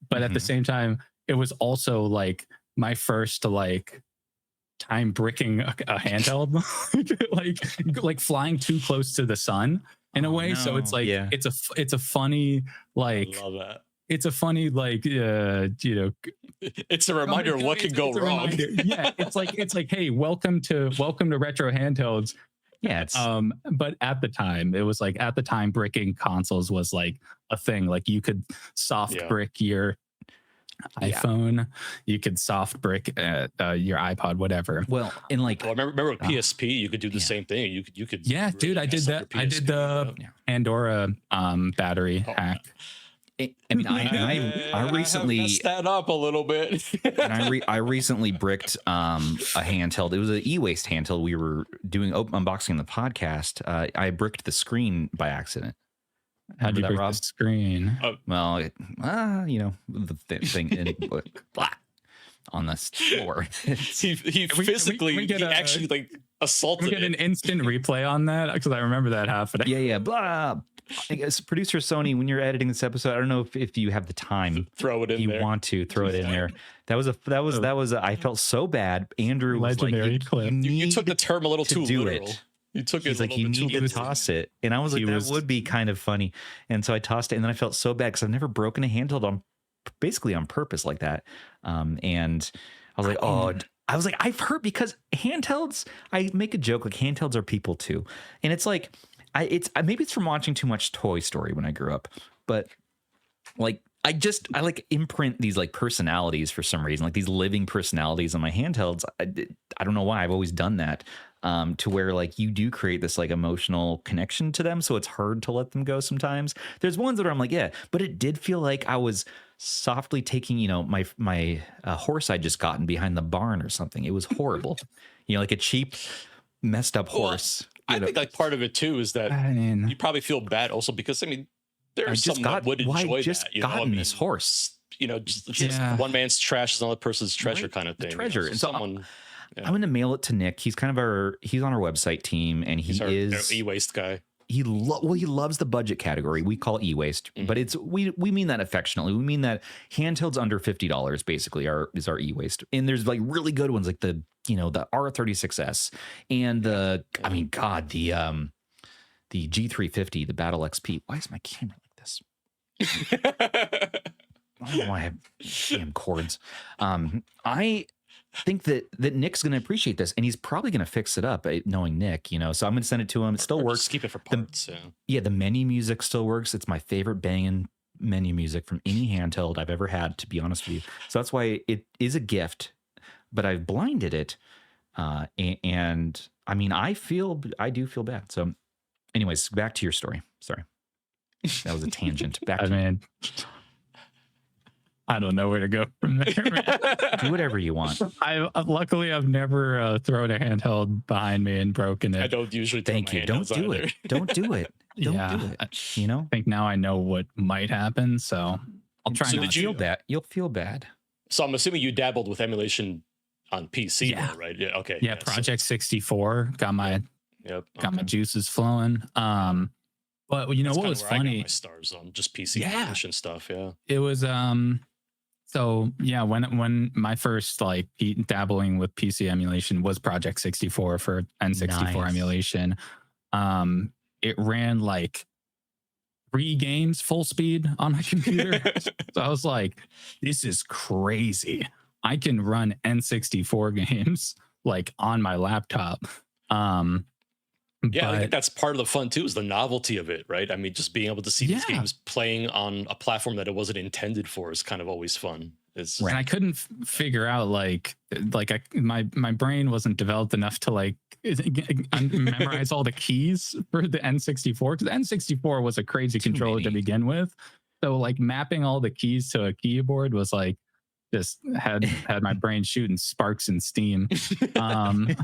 But at the same time, it was also like my first like time bricking a handheld, like flying too close to the sun in a way. No. So it's like it's a funny like. I love that. It's a funny like it's a reminder of what could go wrong. Yeah, it's like hey, welcome to retro handhelds. Yeah, it's but at the time bricking consoles was like a thing. Like you could soft brick your iPhone, you could soft brick your iPod, whatever. Well, and like remember with PSP, you could do the same thing. You could really dude, I did that. I did the Pandora battery hack. I mean, I recently messed that up a little bit. And I recently bricked a handheld. It was an e-waste handheld. We were doing unboxing the podcast. I bricked the screen by accident. How'd you brick the screen? Well, the thing on the floor. he physically actually like assaulted. We get an instant replay on that because I remember that happening. Yeah, blah. I guess producer Sony, when you're editing this episode, I don't know if you have the time. Throw it in there. You want to throw it in there. That was I felt so bad. Andrew was legendary like, clip. You took the term a little too literal. You took it. He's like, you need to toss it, and I was like, that would be kind of funny. And so I tossed it, and then I felt so bad because I've never broken a handheld basically on purpose like that. And I was like, I've heard, because handhelds. I make a joke like handhelds are people too, and it's like. Maybe it's from watching too much Toy Story when I grew up, but like I like imprint these like personalities for some reason, like these living personalities on my handhelds. I don't know why. I've always done that, to where like you do create this like emotional connection to them, so it's hard to let them go sometimes. There's ones that I'm like, yeah, but it did feel like I was softly taking, my horse I'd just gotten behind the barn or something. It was horrible, like a cheap, messed up horse. I think like part of it too is that you probably feel bad also because there's someone that would enjoy that. This horse, just one man's trash is another person's treasure kind of thing. Treasure. So I'm going to mail it to Nick. He's kind of he's on our website team, and he's our e-waste guy. He loves the budget category. We call it e-waste, but it's we mean that affectionately. We mean that handhelds under $50 basically is our e-waste. And there's like really good ones like the R36S and the G350, the Battle XP. Why is my camera like this? I don't know why I have damn cords. I think that Nick's going to appreciate this, and he's probably going to fix it up, knowing Nick, so I'm going to send it to him. It still works. Just keep it for parts. The menu music still works. It's my favorite banging menu music from any handheld I've ever had, to be honest with you. So that's why it is a gift, but I've blinded it. And I mean, I do feel bad. So anyways, back to your story. Sorry. That was a tangent. I don't know where to go from there. Do whatever you want. Luckily I've never thrown a handheld behind me and broken it. I don't usually. Thank you. Don't do it. Don't do it. Don't do it. I think now I know what might happen, so I'll try not to feel bad. You'll feel bad. So I'm assuming you dabbled with emulation on PC, though, right? Yeah. Okay. Yeah. Project 64 got my juices flowing. But what was funny? I got my stars on just PC emulation stuff. Yeah. It was So yeah, when my first like dabbling with PC emulation was Project 64 for N64 emulation. It ran like 3 games full speed on my computer. So I was like, this is crazy. I can run N64 games like on my laptop. I think that's part of the fun too, is the novelty of it, right? I mean, just being able to see these games playing on a platform that it wasn't intended for is kind of always fun. And I couldn't figure out my brain wasn't developed enough to like memorize all the keys for the N64, because the N64 was a crazy controller to begin with. So like mapping all the keys to a keyboard was like just had my brain shooting sparks and steam. But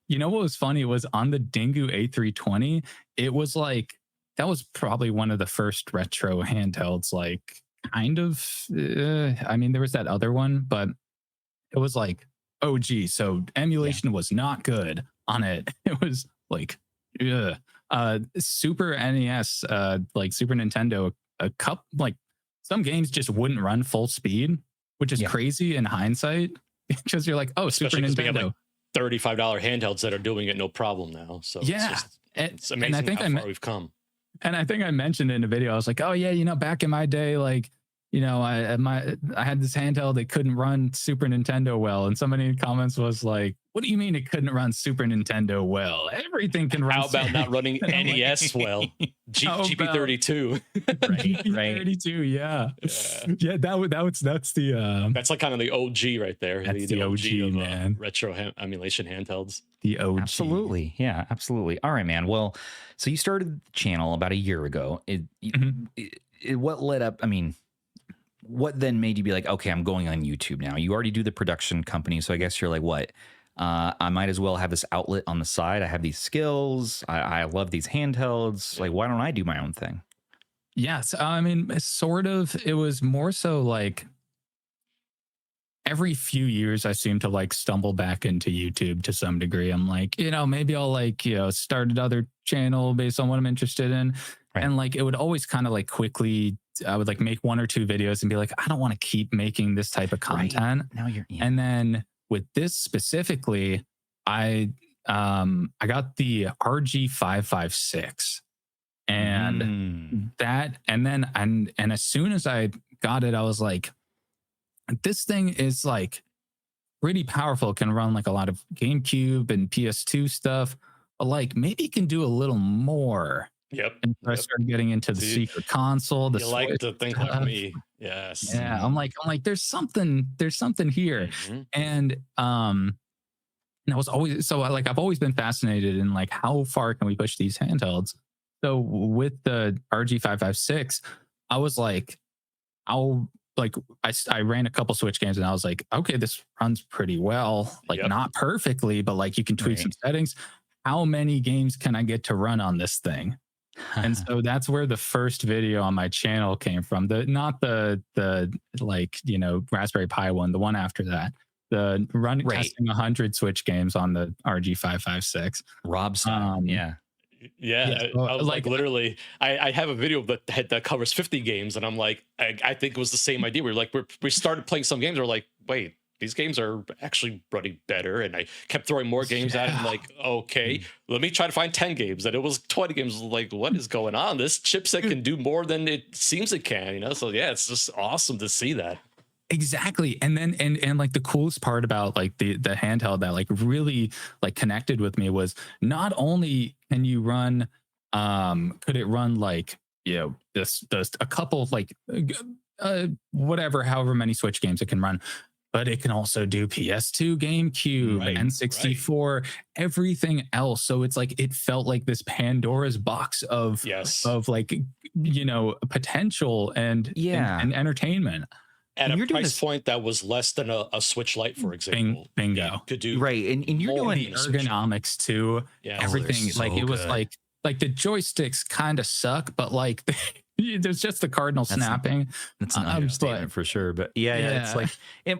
what was funny was on the Dingu A320, it was like, that was probably one of the first retro handhelds, like kind of, I mean, there was that other one, but it was like, so emulation was not good on it. It was like, Super NES, like Super Nintendo, some games just wouldn't run full speed. which is crazy in hindsight because you're like, oh, especially Super Nintendo. We have like $35 handhelds that are doing it no problem now. So it's amazing how far we've come. And I think I mentioned in a video, I was like, oh yeah, you know, back in my day, like, you know, I had this handheld that couldn't run Super Nintendo well. And somebody in comments was like, what do you mean it couldn't run Super Nintendo well? Everything can run. How about not running NES well? GP32. Right. 32, yeah. That's the that's like kind of the OG right there. That's the OG, man. Retro emulation handhelds. The OG. Absolutely. Yeah, absolutely. All right, man. Well, so you started the channel about a year ago. What led up? I mean, what then made you be like, okay, I'm going on YouTube now? You already do the production company, so I guess you're like, what? I might as well have this outlet on the side. I have these skills. I love these handhelds. Like, why don't I do my own thing? Yes. I mean, sort of. It was more so like every few years I seem to like stumble back into YouTube to some degree. I'm like, you know, maybe I'll like, you know, start another channel based on what I'm interested in. Right. And like, it would always kind of like quickly, I would like make 1 or 2 videos and be like, I don't want to keep making this type of content. Right. Now you're, And then with this specifically, I got the RG556 and and as soon as I got it, I was like, this thing is like pretty powerful. It can run like a lot of GameCube and PS2 stuff, but like maybe it can do a little more. Yep. And I started getting into the secret console. The you like to think like me. Yes. Yeah. I'm like, there's something here. And I was always I've always been fascinated in like how far can we push these handhelds. So with the RG556, I was like, I ran a couple Switch games and I was like, okay, this runs pretty well. Like not perfectly, but like you can tweak some settings. How many games can I get to run on this thing? And so that's where the first video on my channel came from. Not the like, you know, Raspberry Pi one, the one after that. The testing 100 Switch games on the RG556. Rob's Yeah, I was like literally, I have a video that covers 50 games, and I'm like, I think it was the same idea. We started playing some games, we're like, wait, these games are actually running better, and I kept throwing more games at it. And like, okay, let me try to find 10 games, and it was 20 games. Like, what is going on? This chipset can do more than it seems it can, you know? So yeah, it's just awesome to see that. Exactly. And then and like the coolest part about like the handheld that like really like connected with me was not only can you run could it run like, you know, this a couple of like however many Switch games it can run, but it can also do PS2, GameCube, N64, everything else. So it's like it felt like this Pandora's box of like, you know, potential and entertainment. At a price point that was less than a Switch Lite, for example. Bingo. You could do and you're doing the ergonomics too. Yeah, everything so like it was like the joysticks kind of suck, but like there's just the cardinal snapping. That's an understatement for sure. But yeah, it's like.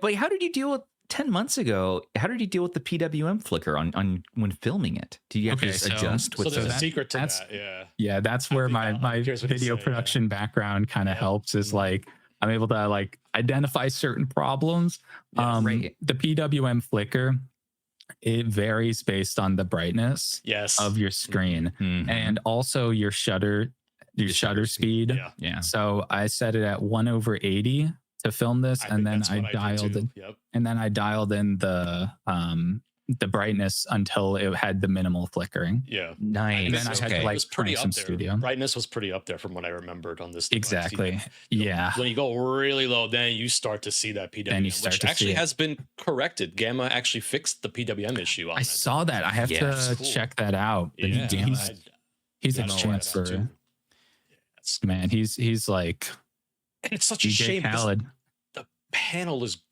But how did you deal with 10 months ago? How did you deal with the PWM flicker on when filming it? Do you have to adjust? So there's a secret to that. Yeah, that's where my video production background kind of helps. Is like. I'm able to like identify certain problems. The PWM flicker, it varies based on the brightness of your screen and also your shutter speed. Yeah. So I set it at 1/80 to film this, and then I dialed in the brightness until it had the minimal flickering. Yeah. Nice. And then I had to like pretty some studio. Brightness was pretty up there from what I remembered on this device. Exactly. When you go really low, then you start to see that PWM, which actually has been corrected. Gamma actually fixed the PWM issue on I saw that. I have to check that out. Yeah. He's a chancellor. Man, he's like, and it's such a shame. The panel is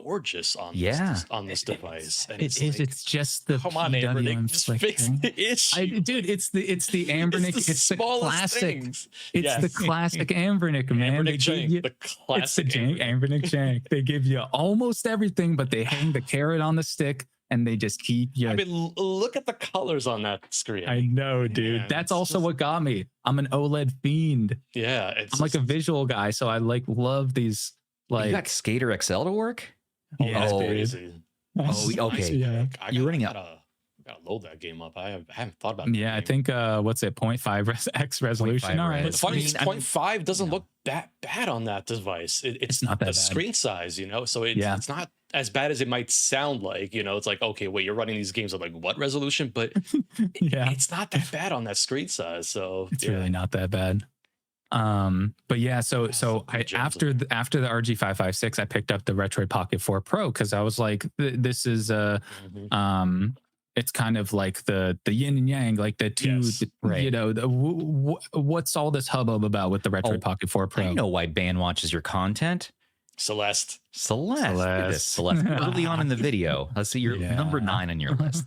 gorgeous on this device. And it's just the come on, Ambernick, just fix the issue. Dude, it's the Ambernick. It's the classic. Things. It's the classic Ambernick, man. The classic Ambernick jank. They give you almost everything, but they hang the carrot on the stick and they just keep you. I mean, look at the colors on that screen. I know, dude. That's also what got me. I'm an OLED fiend. Yeah, I'm like a visual guy, so I like love these Like, you got Skater XL to work? Yeah, that's Oh, crazy. Oh, okay. Yeah, You're running I gotta load that game up. I haven't thought about that Yeah, I game. think what's it, 0.5 x resolution. 0.5 All right. But the funny I is, mean, 0.5 doesn't look that bad on that device. It's not that the bad. screen size, you know, so it's not as bad as it might sound like. You know, it's like, okay, wait, you're running these games at like what resolution? But it's not that bad on that screen size. So it's really not that bad. But yeah, so I after the RG556, I picked up the Retroid Pocket 4 Pro because I was like, this is it's kind of like the yin and yang, like the two, you know, what's all this hubbub about with the Retroid Pocket 4 Pro? I know why Ban watches your content. Celeste. Early on in the video. Let's see, you're number 9 on your list.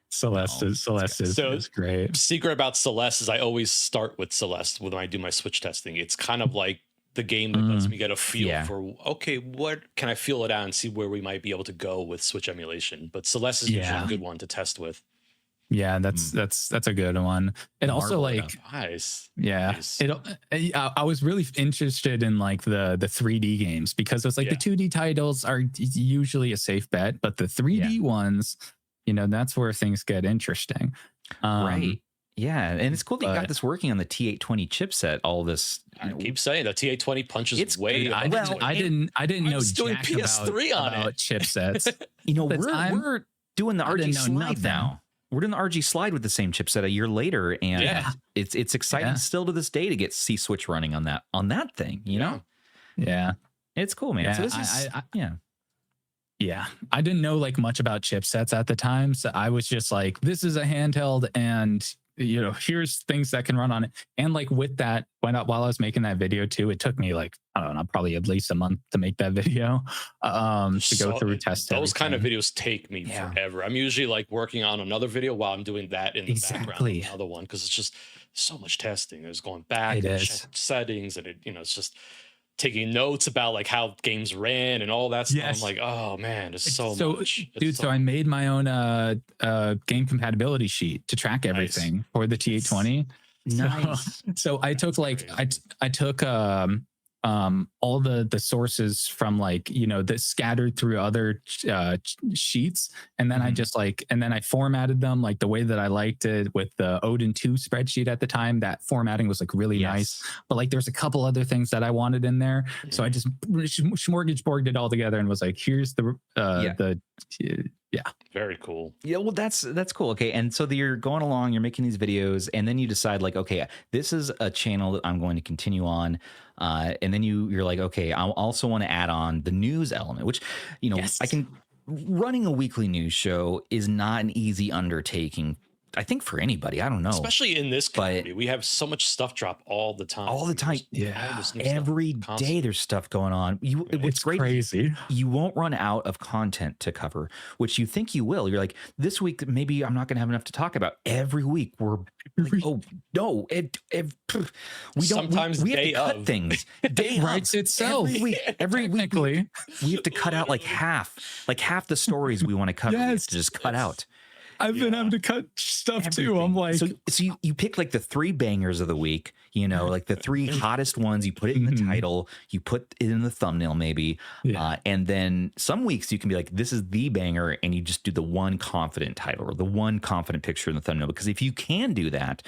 Celeste is great. Secret about Celeste is I always start with Celeste when I do my Switch testing. It's kind of like the game that lets me get a feel for, okay, what can I feel it out and see where we might be able to go with Switch emulation. But Celeste is usually a good one to test with. Yeah, that's a good one. And also like nice. I was really interested in like the 3D games because it's like the 2D titles are usually a safe bet, but the 3D ones, you know, that's where things get interesting. Right. Yeah. And it's cool that you got this working on the T820 chipset, all this. I keep saying the T820 punches way. I didn't know doing jack PS3 about chipsets. You know, we're doing the RG slide now. We're doing the RG slide with the same chipset a year later. And it's exciting still to this day to get C-Switch running on that thing, you know? Yeah. It's cool, man. So this is, Yeah, I didn't know like much about chipsets at the time, so I was just like, this is a handheld, and you know, here's things that can run on it. And like with that, while I was making that video too, it took me like, I don't know, probably at least a month to make that video, to go through test. Those kind of videos take me forever. I'm usually like working on another video while I'm doing that in the background, another one, because it's just so much testing. There's going back and check settings, and it's just taking notes about like how games ran and all that stuff. I'm like, oh man, it's so much. Dude, so I made my own game compatibility sheet to track everything for the T820. Nice. So I took like I took all the sources from like, you know, that scattered through other sheets, and then I just like, and then I formatted them like the way that I liked it with the Odin 2 spreadsheet at the time. That formatting was like really nice, but like there's a couple other things that I wanted in there, so I just smorgasborded it all together and was like, here's the very cool. Yeah, well, that's cool. Okay, and so you're going along, you're making these videos, and then you decide like, okay, this is a channel that I'm going to continue on, and then you're like, okay, I also want to add on the news element, which, you know, running a weekly news show is not an easy undertaking, I think, for anybody. I don't know, especially in this community, we have so much stuff drop all the time. Every day there's stuff going on. It's crazy. You won't run out of content to cover, which you think you will. You're like, this week maybe I'm not going to have enough to talk about. Every week we're like, oh no, we don't. We have to cut things. It writes itself every week. We have to cut out like half the stories we want to cover. We have to just cut out. I've been having to cut stuff too. I'm like, so you pick like the 3 bangers of the week, you know, like the 3 hottest ones. You put it in the title, you put it in the thumbnail, maybe, and then some weeks you can be like, this is the banger, and you just do the one confident title or the one confident picture in the thumbnail. Because if you can do that,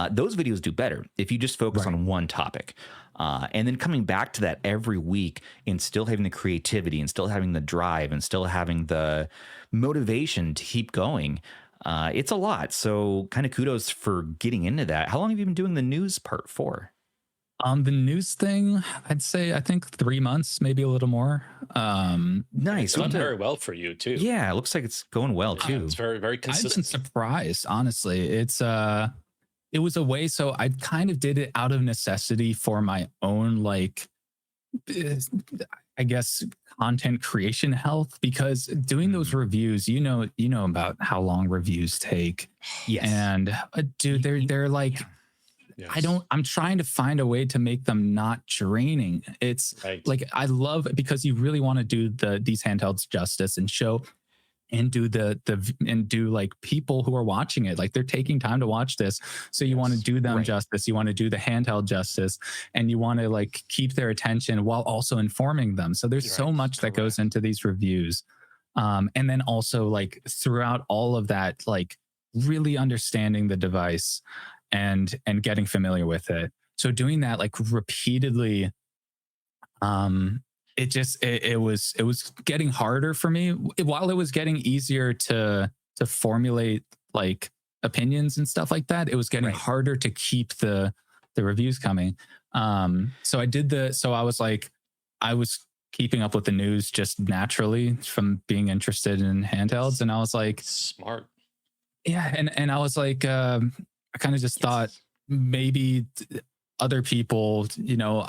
those videos do better if you just focus on one topic. And then coming back to that every week and still having the creativity and still having the drive and still having the motivation to keep going. It's a lot. So kind of kudos for getting into that. How long have you been doing the news part for? The news thing, I'd say, I think 3 months, maybe a little more. Nice. It's done very well for you too. Yeah, it looks like it's going well too. It's very, very consistent. I've been surprised, honestly. It was a way, so I kind of did it out of necessity for my own, like, I guess, content creation health, because doing those reviews, you know about how long reviews take. Yes. And dude, they're like, I'm trying to find a way to make them not draining. It's like, I love it because you really want to do these handhelds justice and show and do like people who are watching it, like they're taking time to watch this, so you want to do them justice, you want to do the handheld justice, and you want to like keep their attention while also informing them. So there's so much that goes into these reviews, and then also like throughout all of that, like really understanding the device and getting familiar with it. So doing that like repeatedly, it was getting harder for me while it was getting easier to formulate like opinions and stuff like that. It was getting harder to keep the reviews coming. So I was keeping up with the news just naturally from being interested in handhelds, and I was like, smart. Yeah, and I was like, I kind of just thought maybe other people, you know,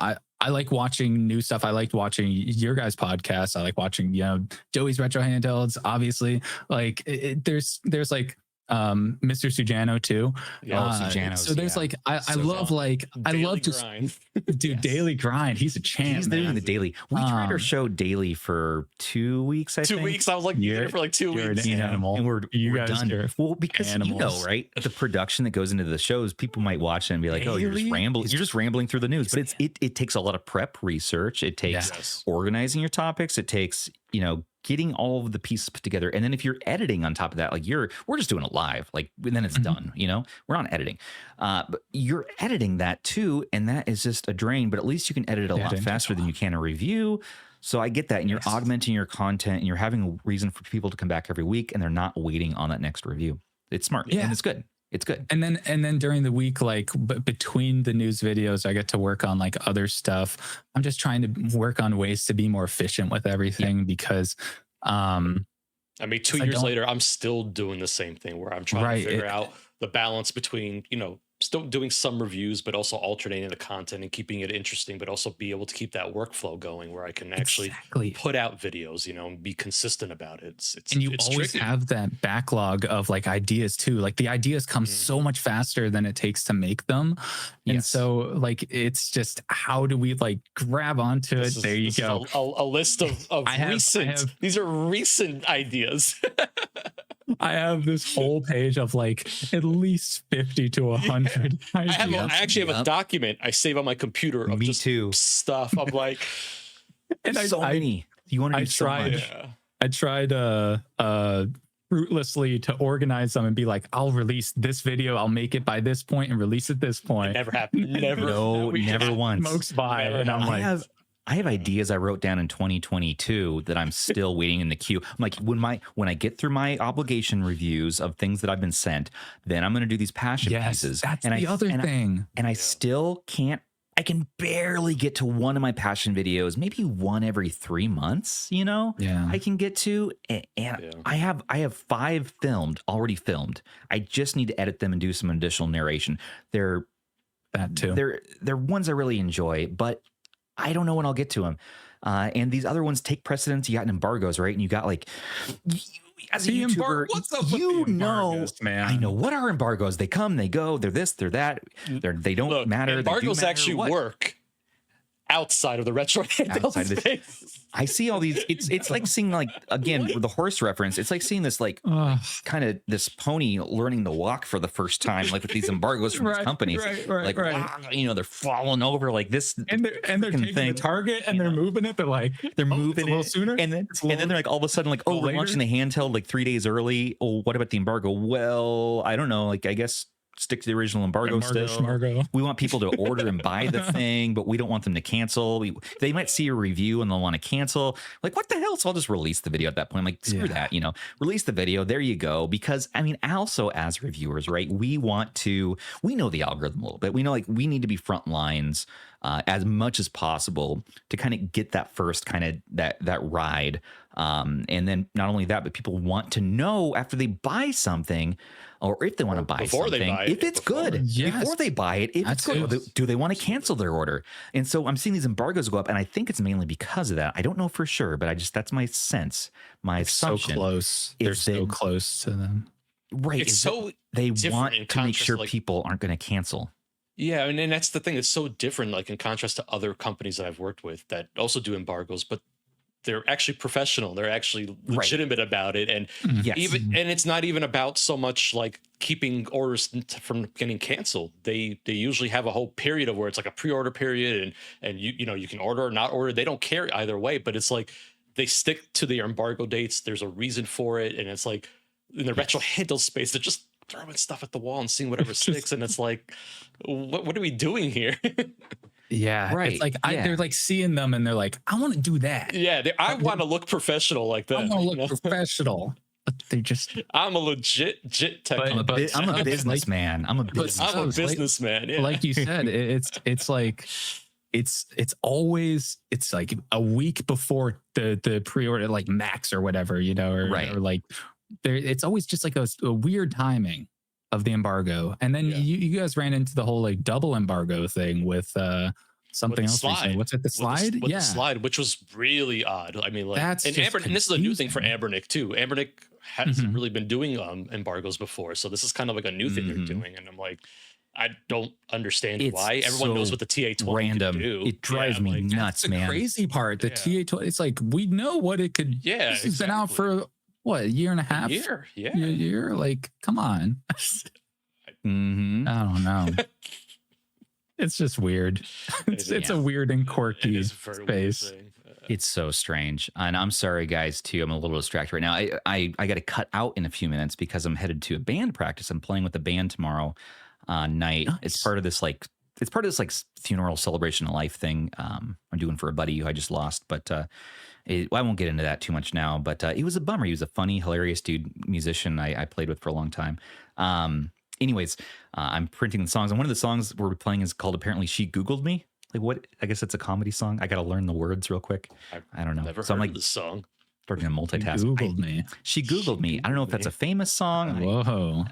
I like watching new stuff. I liked watching your guys' podcasts. I like watching, you know, Joey's Retro Handhelds, obviously. Like there's like Mr. Sujano too. Sujano. So there's like I love like I love to grind. Dude, Daily Grind. He's a champ. He's doing the daily. We tried our show daily for 2 weeks. I think 2 weeks. I was like, you're for like 2 weeks. An animal, and we're guys done. Well, because animals. You know, right? The production that goes into the shows, people might watch it and be like, "Oh, you're just rambling. You're just rambling through the news." But it takes a lot of prep research. It takes organizing your topics. It takes, you know, getting all of the pieces put together. And then if you're editing on top of that, like we're just doing it live, like, and then it's done, you know, we're not editing, but you're editing that too. And that is just a drain, but at least you can edit it a lot faster than you can a review. So I get that. And you're augmenting your content and you're having a reason for people to come back every week, and they're not waiting on that next review. It's smart. And it's good. It's good. And then during the week, like between the news videos, I get to work on like other stuff. I'm just trying to work on ways to be more efficient with everything because, I mean, 2 years later, I'm still doing the same thing where I'm trying to figure out the balance between, you know, still doing some reviews, but also alternating the content and keeping it interesting, but also be able to keep that workflow going where I can actually put out videos, you know, and be consistent about it. And you always have that backlog of like ideas too. Like the ideas come so much faster than it takes to make them. And so like, it's just, how do we like grab onto it? There you go. A list of these are recent ideas. I have this whole page of like at least 50 to 100 ideas. I actually have a document I save on my computer of stuff. I'm like, and many. You want to do so much. I tried fruitlessly to organize them and be like, I'll release this video, I'll make it by this point and release it this point. It never happened. Never once. Smokes by. And I'm I have ideas I wrote down in 2022 that I'm still waiting in the queue. I'm like, when I get through my obligation reviews of things that I've been sent, then I'm going to do these passion pieces. That's the other thing. I still can't. I can barely get to one of my passion videos, maybe one every 3 months. You know, I can get to, and I have 5 already filmed. I just need to edit them and do some additional narration. They're ones I really enjoy, but I don't know when I'll get to them. And these other ones take precedence. You got embargoes, right? And you got like, as a YouTuber, what's up with the embargoes, man? I know, what are embargoes? They come, they go, they're this, they're that. They don't matter. Embargoes actually work outside of the retro handheld space. I see all these. It's like seeing, like, again, with the horse reference, it's like seeing this like kind of this pony learning to walk for the first time, like with these embargoes from these companies. Wow, you know, they're falling over like this, and they're taking the target and they're moving it. They're moving it a little sooner, and then they're like all of a sudden like, oh, we're launching the handheld like 3 days early. Oh, what about the embargo? Well, I don't know. Like, I guess stick to the original embargo still. We want people to order and buy the thing, but we don't want them to cancel. They might see a review and they'll want to cancel. Like, what the hell? So I'll just release the video at that point. I'm like, screw that, you know, release the video. There you go. Because I mean, also as reviewers, right, we know the algorithm a little bit. We know, like, we need to be front lines as much as possible to kind of get that first kind of that ride. And then not only that, but people want to know after they buy something, or if they want to buy something, if it's good, before they buy it, if it's good, do they want to cancel their order? And so I'm seeing these embargoes go up, and I think it's mainly because of that. I don't know for sure, but that's my sense, my assumption. So close. They're so close to them. Right. It's so they want to make sure people aren't going to cancel. Yeah, and that's the thing. It's so different, like in contrast to other companies that I've worked with that also do embargoes, but they're actually professional. They're actually legitimate about it. And it's not even about so much like keeping orders from getting canceled. They usually have a whole period of where it's like a pre-order period and you can order or not order. They don't care either way, but it's like they stick to their embargo dates. There's a reason for it. And it's like in the retro handle space, they're just throwing stuff at the wall and seeing whatever sticks. And it's like, what are we doing here? Yeah, right. It's like they're like seeing them and they're like, I want to do that. Yeah, I want to look professional like that. I want to look professional. But they just. I'm a legit tech. I'm a businessman. I'm a businessman. Yeah. Like you said, it's like it's always like a week before the pre-order, like max or whatever, or like it's always just like a weird timing of the embargo. And then you guys ran into the whole like double embargo thing with something else recently. What's it, the slide? The slide, which was really odd. I mean, like, and this is a new thing for Ambernick too. Ambernick hasn't really been doing embargoes before, so this is kind of like a new thing they're doing. And I'm like, I don't understand why. Everyone knows what the TA-20 can do. It drives me nuts, man. The crazy part, the TA-20, it's like we know what it could. Yeah, this has been out for what, a year and a half? A year. You're like, come on. I don't know. It's just weird. It's a weird and quirky space. It's so strange. And I'm sorry, guys, too. I'm a little distracted right now. I got to cut out in a few minutes because I'm headed to a band practice. I'm playing with the band tomorrow night. Nice. It's part of this like funeral celebration of life thing I'm doing for a buddy who I just lost. But I won't get into that too much now. But it was a bummer. He was a funny, hilarious dude, musician I played with for a long time. Anyways, I'm printing the songs, and one of the songs we're playing is called apparently "She Googled Me." Like, what? I guess it's a comedy song. I got to learn the words real quick. I don't know. Never heard of this song. Starting to multitask. Googled me. She Googled me. I don't know if that's a famous song. Whoa.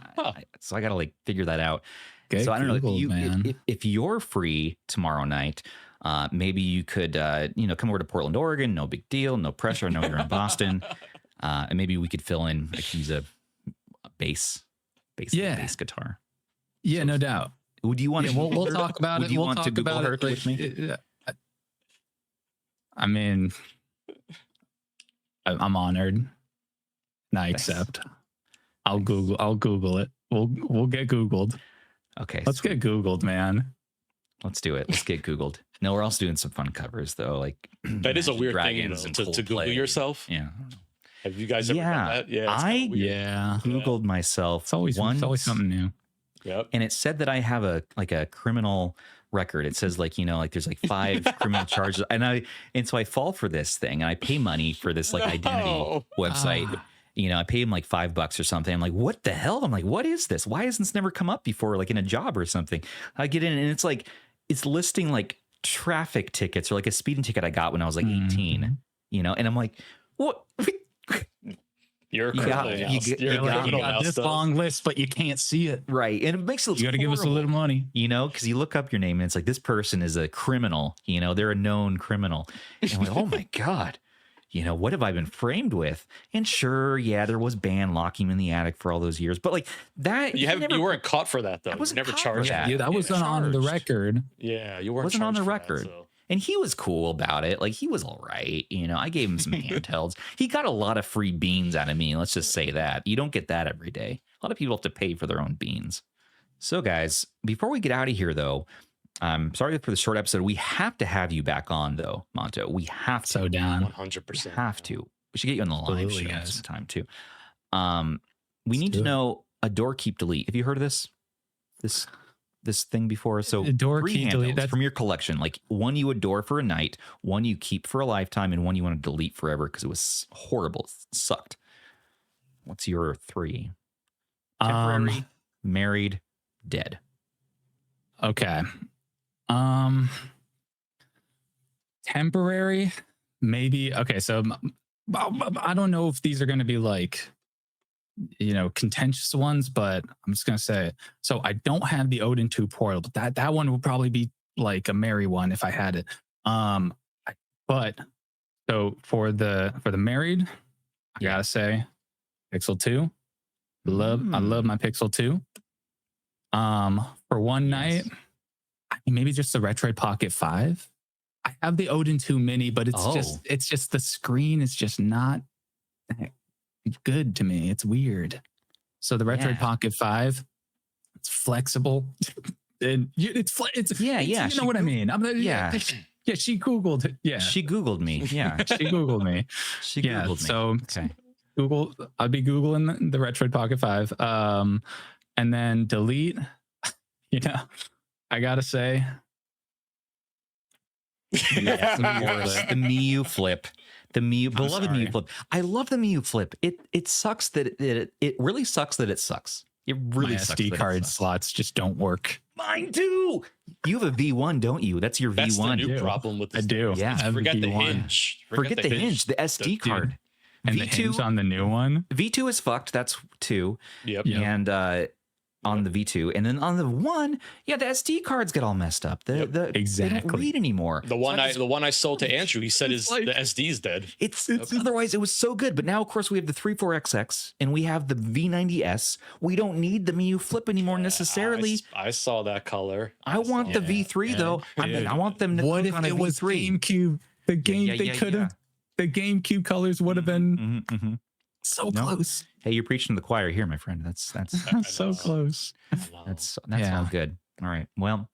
So I got to like figure that out. Get so I don't Googled, know if you're free tomorrow night. Maybe you could come over to Portland, Oregon. No big deal. No pressure. I know you're in Boston. And maybe we could fill in. I could use a bass guitar. Yeah, no doubt. Would you want to? We'll talk about it. Would you want to Google her with me? I mean, I'm honored. And I accept. I'll Google it. We'll get Googled. Okay, let's get Googled, man. Let's do it. Let's get Googled. No, we're also doing some fun covers though. Like that is a weird thing to Google yourself. Yeah. Have you guys ever done that? Yeah, I Googled myself. It's always something new. Yep. And it said that I have a criminal record. It says like there's like 5 criminal charges, and so I fall for this thing, and I pay money for this like identity website. I pay him like $5 or something. I'm like, what the hell? I'm like, what is this? Why has this never come up before? Like in a job or something. I get in and it's like it's listing like traffic tickets or like a speeding ticket I got when I was like 18. And I'm like, what? You're a criminal. You got this long list, but you can't see it. Right. And it makes it look You got to give us a little money. Because you look up your name and it's like, this person is a criminal. They're a known criminal. And I'm like, oh my God. What have I been framed with? And sure, there was ban locking in the attic for all those years. But like that. You weren't caught for that, though. You never charged. That was on the record. Yeah, you weren't wasn't on the record. That, so. And he was cool about it. Like, he was all right. I gave him some handhelds. He got a lot of free beans out of me. Let's just say that. You don't get that every day. A lot of people have to pay for their own beans. So, guys, before we get out of here, though, I'm sorry for the short episode. We have to have you back on, though, Monto. We have to. So down. 100%. We have to. We should get you on the live show sometime, too. We need to know a door keep delete. Have you heard of this thing before? So door 3 keep delete from your collection, like one you adore for a night, one you keep for a lifetime, and one you want to delete forever because it was horrible. It sucked. What's your 3? Temporary, married, dead. Okay. Temporary, maybe. Okay, so I don't know if these are going to be like contentious ones, but I'm just gonna say it. So I don't have the Odin 2 portal, but that one would probably be like a merry one if I had it. But so for the married, I gotta say Pixel 2. I love my Pixel 2. For one night, maybe just the Retroid Pocket 5. I have the Odin 2 Mini, but it's just the screen is just not good to me. It's weird. So the Retroid Pocket 5, it's flexible. And it's you know what I mean. She Googled it. Yeah. She Googled me. Yeah. She Googled me. She Googled me. So Google, I'd be Googling the Retroid Pocket 5. And then delete, I gotta say. The Miu Flip. The beloved Miu Flip. I love the Miu Flip. It sucks that it really sucks that it sucks. It really sucks. SD card slots just don't work. Mine do. You have a V1, don't you? That's your That's V1. The new problem with this. I do. Yeah. Forget the hinge. Forget the hinge. The SD card. And V2, the hinge on the new one. V2 is fucked. That's 2. Yep. And on the V2, and then on the 1, the SD cards get all messed up. They don't read anymore. The one I sold to Andrew, he said the SD's dead. It's otherwise it was so good, but now of course we have the 34XX and we have the V90S. We don't need the Miu Flip anymore necessarily. I saw that color. I want the V3 though. I want them to what if on a it was V3. GameCube? The game they could have. The GameCube colors would have been so close. Hey, you're preaching to the choir here, my friend. That's so close. That's all good. All right. Well,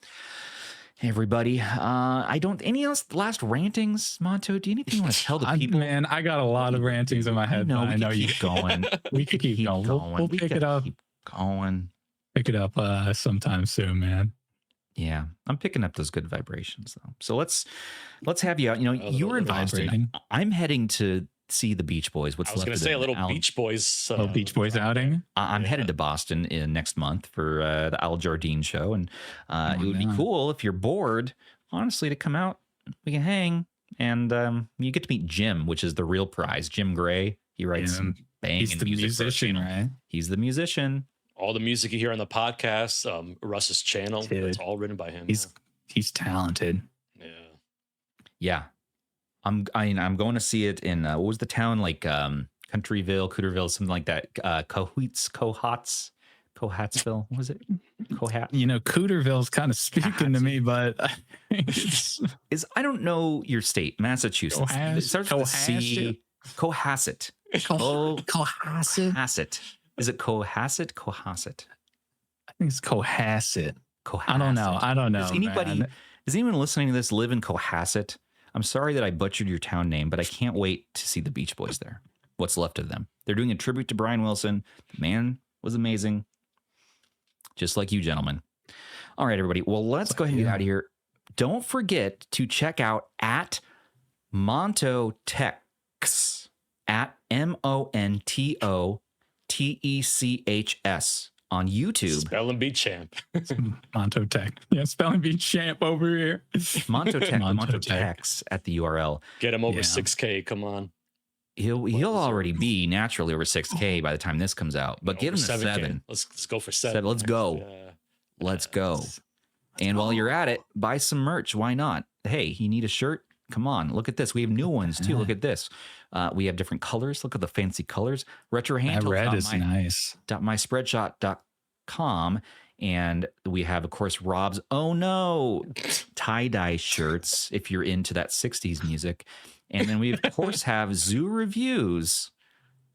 hey everybody. Any last rantings, Monto? Do you anything you want to tell the people? Man, I got a lot of rantings in my head. I know you keep going. We could keep going. We'll pick it up. Keep going. Pick it up sometime soon, man. Yeah, I'm picking up those good vibrations though. So let's have you out. You were in Boston. I'm heading to see the Beach Boys. I was going to say a little Beach Boys. Little Beach Boys outing. I'm headed to Boston next month for the Al Jardine show, and it would be cool if you're bored, honestly, to come out. We can hang, and you get to meet Jim, which is the real prize. Jim Gray. He writes some banging music. He's the musician, right? He's the musician. All the music you hear on the podcast, Russ's channel, it's all written by him. He's talented. Yeah. I'm going to see it in what was the town, like Countryville, Cooterville, something like that. Cohattsville. What was it? Cohat. Cooterville's kind of speaking to me, but I don't know your state, Massachusetts. It starts with a C. Cohasset. Cohasset. Is it Cohasset? Cohasset. I think it's Cohasset. I don't know. Does anyone listening to this live in Cohasset? I'm sorry that I butchered your town name, but I can't wait to see the Beach Boys there. What's left of them. They're doing a tribute to Brian Wilson. The man was amazing. Just like you, gentlemen. All right, everybody. Well, let's go ahead and get out of here. Don't forget to check out at MontoTech, at MontoTechs on YouTube. Spelling Bee champ. MontoTech. Yeah, Spelling Bee champ over here. MontoTechs at the URL. Get him over 6K. Come on. He'll already be naturally over 6K by the time this comes out. But give him a 7. Let's go for 7. Let's go. Let's go. And while you're at it, buy some merch. Why not? Hey, you need a shirt? Come on. Look at this. We have new ones too. Look at this. We have different colors. Look at the fancy colors. Retro Handhelds. That red is nice. .myspreadshot.com. And we have, of course, Rob's tie-dye shirts if you're into that 60s music. And then we, of course, have Zoo Reviews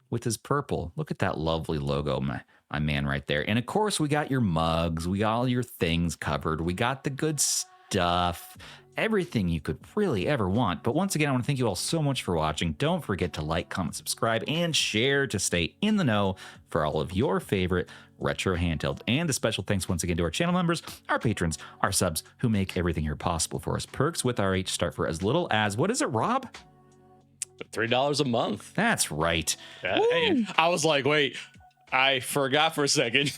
with his purple. Look at that lovely logo, my man right there. And, of course, we got your mugs. We got all your things covered. We got the good stuff. Everything you could really ever want. But once again, I want to thank you all so much for watching. Don't forget to like, comment, subscribe, and share to stay in the know for all of your favorite retro handheld. And a special thanks once again to our channel members, our patrons, our subs, who make everything here possible for us. Perks with RH start for as little as, what is it, Rob? $3 a month. That's right. Hey, I was like, wait, I forgot for a second.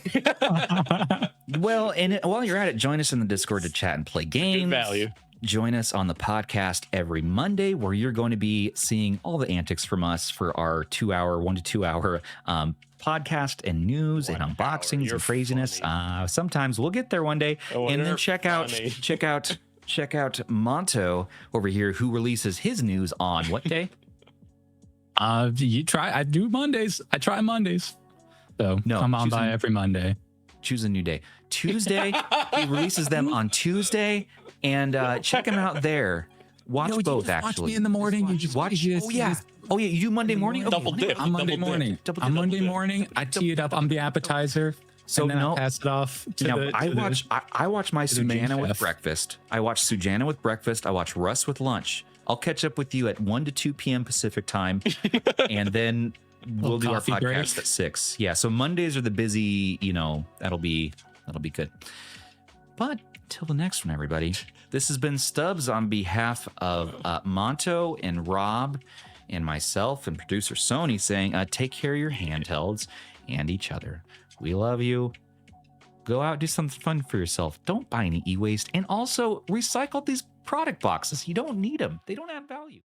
Well, and while you're at it, join us in the Discord to chat and play games. Good value. Join us on the podcast every Monday, where you're going to be seeing all the antics from us for our 1 to 2 hour podcast and news and unboxings and craziness. Sometimes we'll get there one day. And then check out Monto over here, who releases his news on what day? I do Mondays. I try Mondays. So come on by every Monday. Choose a new day. Tuesday, he releases them on Tuesday. And check him out there. Watch both, Watch actually. me in the morning. You just watch. Oh yeah. You do Monday morning? Double dip. On Monday morning. On Monday morning, I tee it up. I'm the appetizer. So and then I pass it off to I watch my Sujana with chef. breakfast. I watch Sujana with breakfast. I watch Russ with lunch. I'll catch up with you at 1 to 2 p.m. Pacific time, and then we'll do our podcast break. at 6. Yeah, so Mondays are the busy. That'll be good. But till the next one, everybody. This has been Stubbs on behalf of Monto and Rob and myself and producer Sony saying, take care of your handhelds and each other. We love you. Go out, do something fun for yourself. Don't buy any e-waste. And also recycle these product boxes. You don't need them. They don't add value.